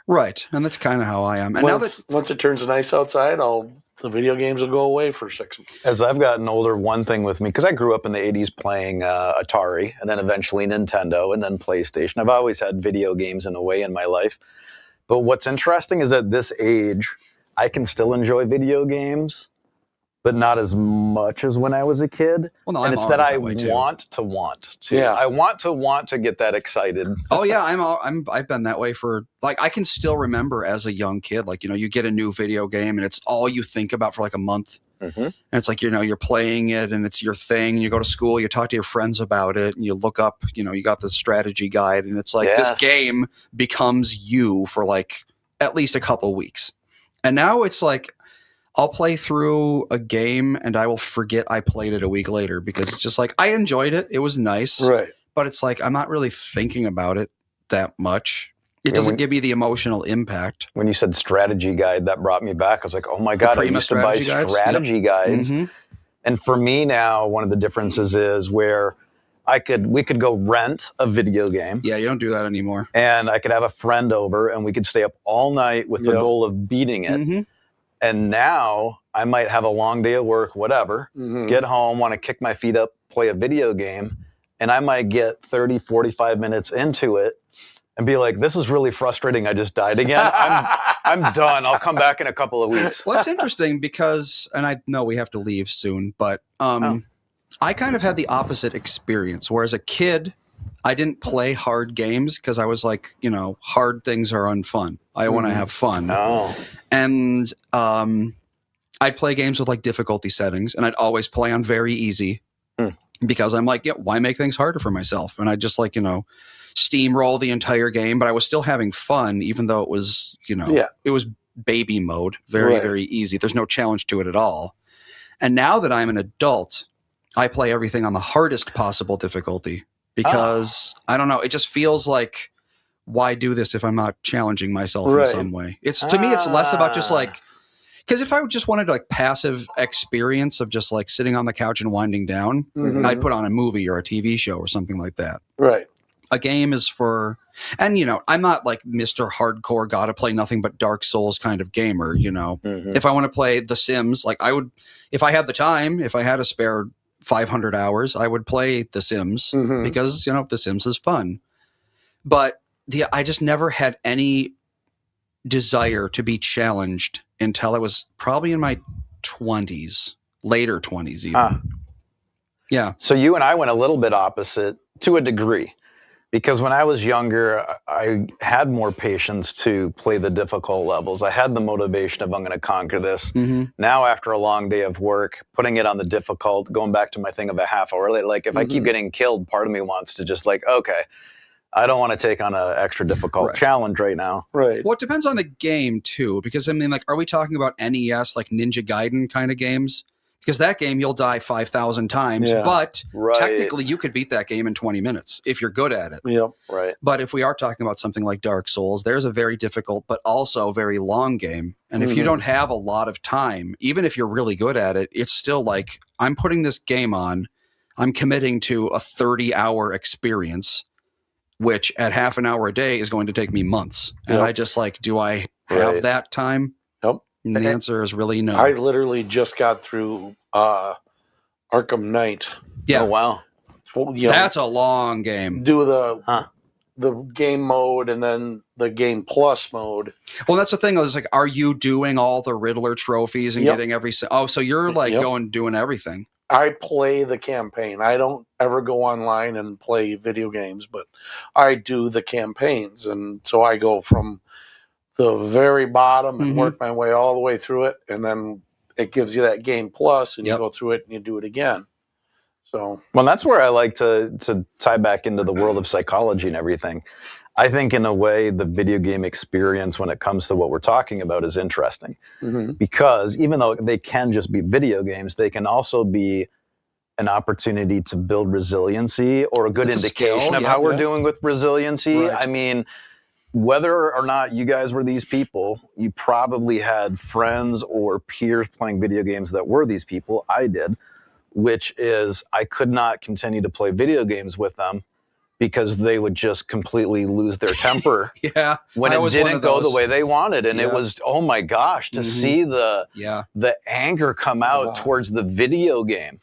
right. And that's kind of how I am. And once it turns nice outside, the video games will go away for 6 months. As I've gotten older, one thing with me, because I grew up in the 80s playing Atari and then eventually Nintendo and then PlayStation. I've always had video games in a way in my life. But what's interesting is at this age, I can still enjoy video games, but not as much as when I was a kid. Well, no, and it's that I want to. Yeah. I want to get that excited. Oh yeah, I've been that way for, like, I can still remember as a young kid, like, you get a new video game and it's all you think about for like a month. And it's like, you're playing it and it's your thing. You go to school, you talk to your friends about it, and you look up, you got the strategy guide, and it's like this game becomes you for like at least a couple weeks. And now it's like, I'll play through a game and I will forget I played it a week later because it's just like, I enjoyed it. It was nice. Right. But it's like, I'm not really thinking about it that much. It doesn't give me the emotional impact. When you said strategy guide, that brought me back. I was like, oh my God, I used to buy strategy guides. And for me now, one of the differences is where we could go rent a video game. Yeah, you don't do that anymore. And I could have a friend over and we could stay up all night with the goal of beating it. And now I might have a long day at work, whatever, get home, want to kick my feet up, play a video game, and I might get 30, 45 minutes into it and be like, this is really frustrating. I just died again. I'm done. I'll come back in a couple of weeks. Well, it's interesting because, and I know we have to leave soon, but I kind of had the opposite experience. Whereas a kid, I didn't play hard games because I was like, hard things are unfun. I want to have fun. And I'd play games with like difficulty settings, and I'd always play on very easy because I'm like, why make things harder for myself? And I just like, steamroll the entire game, but I was still having fun, even though it was, it was baby mode, very, very easy. There's no challenge to it at all. And now that I'm an adult, I play everything on the hardest possible difficulty because I don't know, it just feels like, why do this if I'm not challenging myself in some way? To me, it's less about just like, because if I just wanted like passive experience of just like sitting on the couch and winding down, I'd put on a movie or a TV show or something like that. Right. A game is for, and I'm not like Mr. Hardcore, gotta play nothing but Dark Souls kind of gamer, If I want to play The Sims, like I would, if I had the time, if I had a spare 500 hours, I would play The Sims because, The Sims is fun. But I just never had any desire to be challenged until I was probably in my 20s, later 20s even. Yeah. So you and I went a little bit opposite to a degree. Because when I was younger, I had more patience to play the difficult levels. I had the motivation of, I'm going to conquer this. Now, after a long day of work, putting it on the difficult, going back to my thing of a half hour late, like if I keep getting killed, part of me wants to just like, okay, I don't want to take on an extra difficult challenge right now. Right. Well, it depends on the game too, because I mean, like, are we talking about NES, like Ninja Gaiden kind of games? Because that game, you'll die 5,000 times, but technically you could beat that game in 20 minutes if you're good at it. Yep. Right. But if we are talking about something like Dark Souls, there's a very difficult but also very long game. And if you don't have a lot of time, even if you're really good at it, it's still like, I'm putting this game on, I'm committing to a 30-hour experience, which at half an hour a day is going to take me months. And I just like, do I have that time? And the answer is really no. I literally just got through Arkham Knight. Yeah. Oh, wow. That's a long game. Do the game mode and then the game plus mode. Well, that's the thing. I was like, are you doing all the Riddler trophies and getting every... Oh, so you're like doing everything. I play the campaign. I don't ever go online and play video games, but I do the campaigns. And so I go from the very bottom and work my way all the way through it, and then it gives you that game plus, and you go through it and you do it again. So, well, that's where I like to tie back into the world of psychology and everything. I think in a way the video game experience when it comes to what we're talking about is interesting because even though they can just be video games, they can also be an opportunity to build resiliency or a good indication of how we're doing with resiliency. Right. I mean, whether or not you guys were these people, you probably had friends or peers playing video games that were these people. I did, which is I could not continue to play video games with them because they would just completely lose their temper when it didn't go the way they wanted. And it was, oh my gosh, to see the anger come out towards the video game.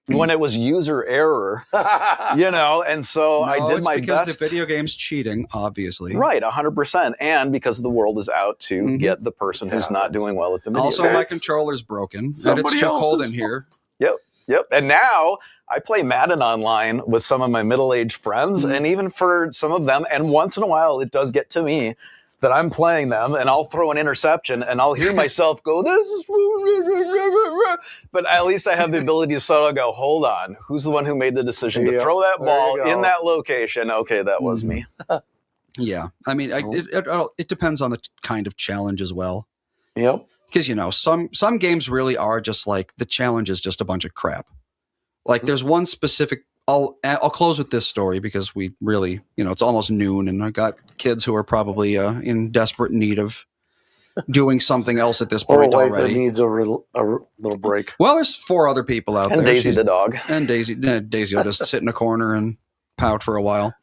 When it was user error, and so I did my best. Because the video game's cheating, obviously. Right, 100%. And because the world is out to get the person who's not doing well at the video Also, my controller's broken, and it's too cold in here. Yep. And now I play Madden online with some of my middle-aged friends, and even for some of them, and once in a while it does get to me that I'm playing them, and I'll throw an interception, and I'll hear myself go, this is... But at least I have the ability to sort of go, hold on, who's the one who made the decision to throw that ball in that location? Okay, that was me. Yeah. I mean, it depends on the kind of challenge as well. Yep. Because, some games really are just like, the challenge is just a bunch of crap. Like, there's one specific... I'll close with this story because we really, it's almost noon and I got kids who are probably in desperate need of doing something else at this point already. That needs a little break. Well, there's 4 other people out there. And Daisy the dog. And Daisy will just sit in a corner and pout for a while.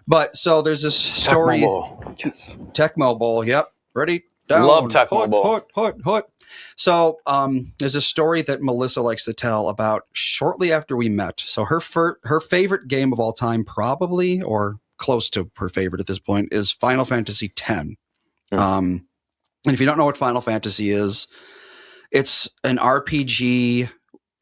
But so there's this story. Tecmo Bowl. Yep. Ready? Down. Love Tecmo Bowl. Hut. So there's a story that Melissa likes to tell about shortly after we met. So her favorite game of all time, probably, or close to her favorite at this point, is Final Fantasy X. And if you don't know what Final Fantasy is, it's an RPG.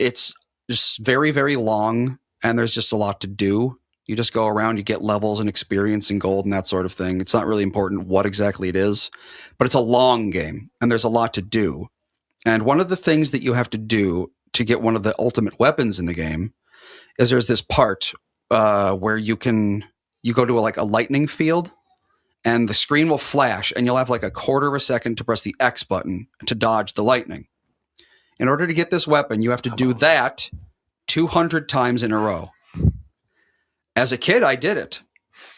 It's just very, very long, and there's just a lot to do. You just go around, you get levels and experience and gold and that sort of thing. It's not really important what exactly it is, but it's a long game and there's a lot to do. And one of the things that you have to do to get one of the ultimate weapons in the game is there's this part where you go to a lightning field and the screen will flash and you'll have like a quarter of a second to press the X button to dodge the lightning. In order to get this weapon, you have to do that 200 times in a row. As a kid, I did it.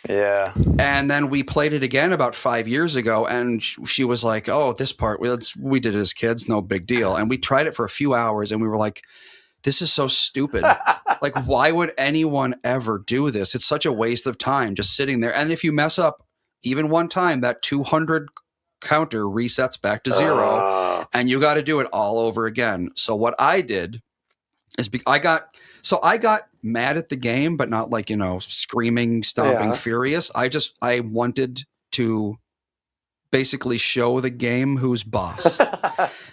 Yeah. And then we played it again about 5 years ago, and she was like, oh, this part, we did it as kids, no big deal. And we tried it for a few hours, and we were like, this is so stupid. Like, why would anyone ever do this? It's such a waste of time just sitting there. And if you mess up even one time, that 200 counter resets back to 0, and you got to do it all over again. So what I did is I got mad at the game, but not like, screaming, stomping, furious. I wanted to basically show the game who's boss.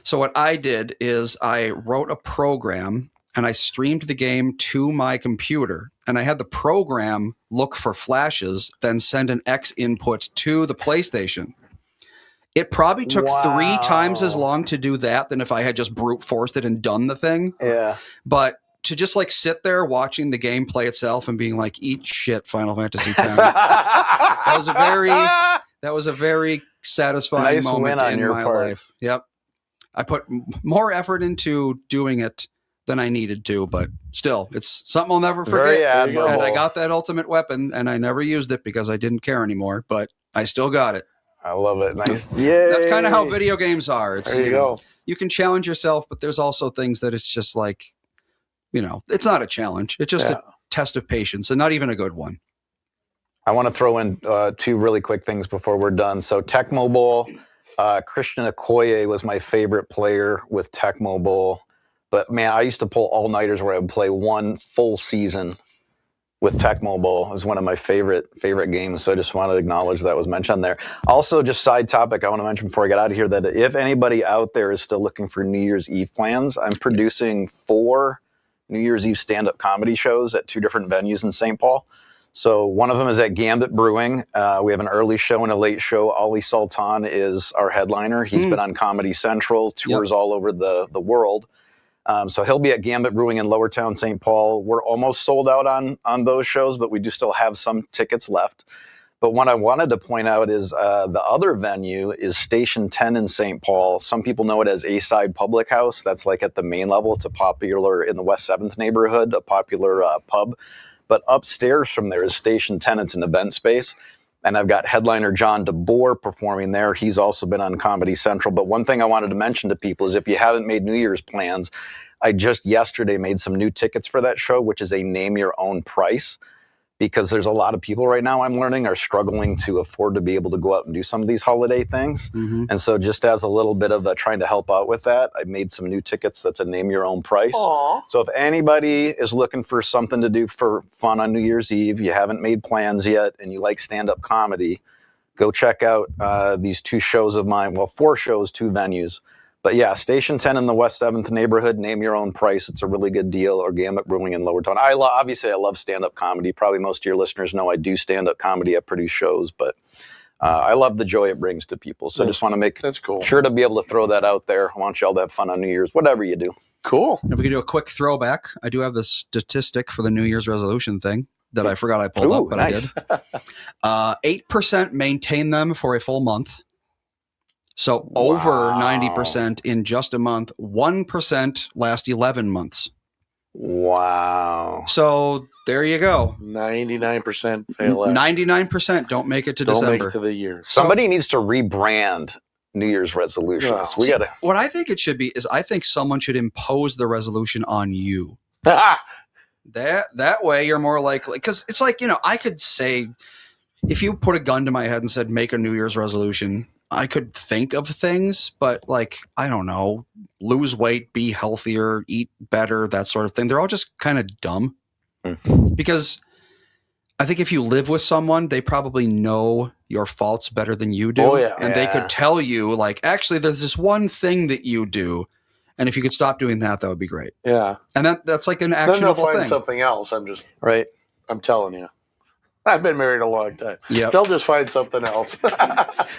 So what I did is I wrote a program and I streamed the game to my computer, and I had the program look for flashes, then send an X input to the PlayStation. It probably took 3 times as long to do that than if I had just brute forced it and done the thing. Yeah. But to just like sit there watching the game play itself and being like, eat shit, Final Fantasy X. That was a very satisfying moment in my life. Yep. I put more effort into doing it than I needed to, but still, it's something I'll never forget. Very admirable. And I got that ultimate weapon, and I never used it because I didn't care anymore, but I still got it. I love it. Nice. Yay. That's kind of how video games are. It's, There you go. You can challenge yourself, but there's also things that it's just like, it's not a challenge. It's just a test of patience, and not even a good one. I want to throw in 2 really quick things before we're done. So Tech Mobile, Christian Okoye was my favorite player with Tech Mobile. But man, I used to pull all-nighters where I would play one full season with Tech Mobile. It was one of my favorite games. So I just wanted to acknowledge that was mentioned there. Also, just side topic, I want to mention before I get out of here that if anybody out there is still looking for New Year's Eve plans, I'm producing 4 New Year's Eve stand-up comedy shows at 2 different venues in St. Paul. So one of them is at Gambit Brewing. We have an early show and a late show. Ali Sultan is our headliner. He's been on Comedy Central, tours all over the world. So he'll be at Gambit Brewing in Lowertown, St. Paul. We're almost sold out on those shows, but we do still have some tickets left. But what I wanted to point out is the other venue is Station 10 in St. Paul. Some people know it as A-Side Public House. That's like at the main level. It's a popular, in the West 7th neighborhood, a popular pub. But upstairs from there is Station 10. It's an event space. And I've got headliner John DeBoer performing there. He's also been on Comedy Central. But one thing I wanted to mention to people is if you haven't made New Year's plans, I just yesterday made some new tickets for that show, which is a name your own price. Because there's a lot of people right now I'm learning are struggling to afford to be able to go out and do some of these holiday things. Mm-hmm. And so just as a little bit of trying to help out with that, I made some new tickets that's a name your own price. Aww. So if anybody is looking for something to do for fun on New Year's Eve, you haven't made plans yet, and you like stand-up comedy, go check out these 2 shows of mine. Well, 4 shows, 2 venues. But yeah, Station 10 in the West 7th neighborhood, name your own price. It's a really good deal. Or Gambit Brewing in Lowertown. Obviously, I love stand-up comedy. Probably most of your listeners know I do stand-up comedy. I produce shows, but I love the joy it brings to people. So I just want to make sure to be able to throw that out there. I want y'all to have fun on New Year's, whatever you do. Cool. If we can do a quick throwback, I do have the statistic for the New Year's resolution thing that I forgot I pulled up, but nice. I did. 8% maintain them for a full month. So over 90% in just a month, 1% last 11 months. Wow. So there you go. 99% fail out. 99% don't make it to December. Don't make it to the year. Somebody needs to rebrand New Year's resolutions. We gotta. What I think it should be is I think someone should impose the resolution on you. That way you're more likely, because it's like, I could say, if you put a gun to my head and said, make a New Year's resolution, I could think of things, but I don't know, lose weight, be healthier, eat better, that sort of thing. They're all just kind of dumb because I think if you live with someone, they probably know your faults better than you do. Oh, yeah. And they could tell you actually there's this one thing that you do. And if you could stop doing that, that would be great. Yeah. And that's like an actionable thing. Then they'll find thing. something else. I'm telling you. I've been married a long time. Yep. They'll just find something else.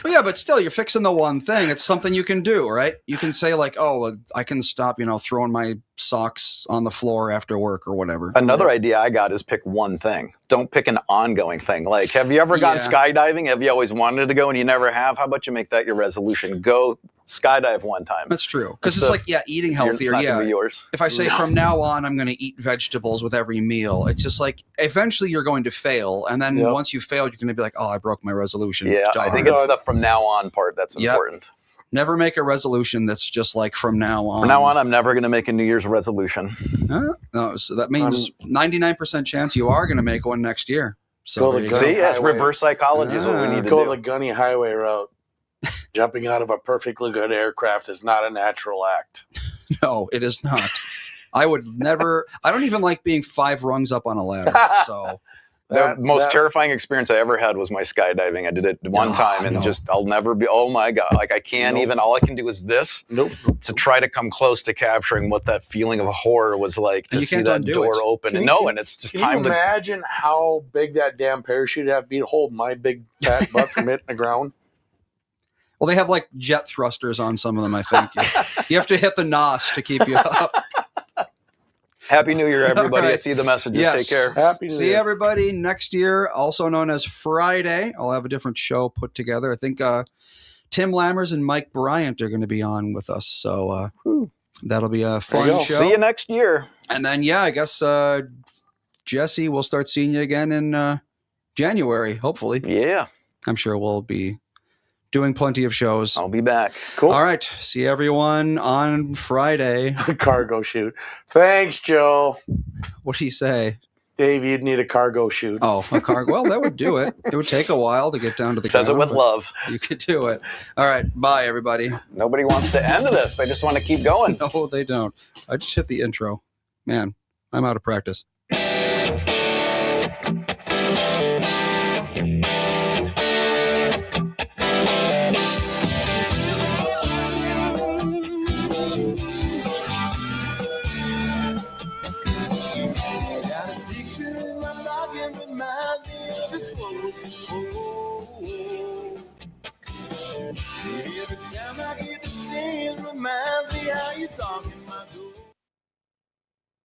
Yeah, but still, you're fixing the one thing. It's something you can do, right? You can say I can stop, throwing my socks on the floor after work or whatever. Another idea I got is pick one thing. Don't pick an ongoing thing. Like, have you ever gone skydiving? Have you always wanted to go and you never have? How about you make that your resolution? Go skydive one time. That's true. Because it's eating healthier. Yours. If I say from now on, I'm going to eat vegetables with every meal, it's just eventually you're going to fail. And then once you've failed, you're going to be like, oh, I broke my resolution. Yeah, darn. I think it's the from now on part that's important. Never make a resolution that's just from now on. From now on, I'm never going to make a New Year's resolution. No, so that means 99% chance you are going to make one next year. So reverse psychology is what we need to do. Go the gunny highway route. Jumping out of a perfectly good aircraft is not a natural act. No, it is not. I would never. I don't even like being 5 rungs up on a ladder. So the most terrifying experience I ever had was my skydiving. I did it one time, and I'll never be. Oh my god! I can't even. All I can do is this. To try to come close to capturing what that feeling of horror was like to see that door open. And it's just time to. Can you imagine how big that damn parachute would have to be to hold my big fat butt from hitting the ground? Well, they have jet thrusters on some of them, I think. You have to hit the NOS to keep you up. Happy New Year, everybody. Right. I see the messages. Yes. Take care. Happy New Year. See everybody next year, also known as Friday. I'll have a different show put together. I think Tim Lammers and Mike Bryant are going to be on with us. So that'll be a fun show. See you next year. And then, I guess Jesse, we'll start seeing you again in January, hopefully. Yeah. I'm sure we'll be doing plenty of shows. I'll be back. Cool. All right. See everyone on Friday. Cargo shoot. Thanks, Joe. What did he say? Dave, you'd need a cargo shoot. Oh, a cargo. Well, that would do it. It would take a while to get down to the Says it with love. You could do it. All right. Bye, everybody. Nobody wants to end this. They just want to keep going. No, they don't. I just hit the intro. Man, I'm out of practice. Every time I hear the same reminds me how you talking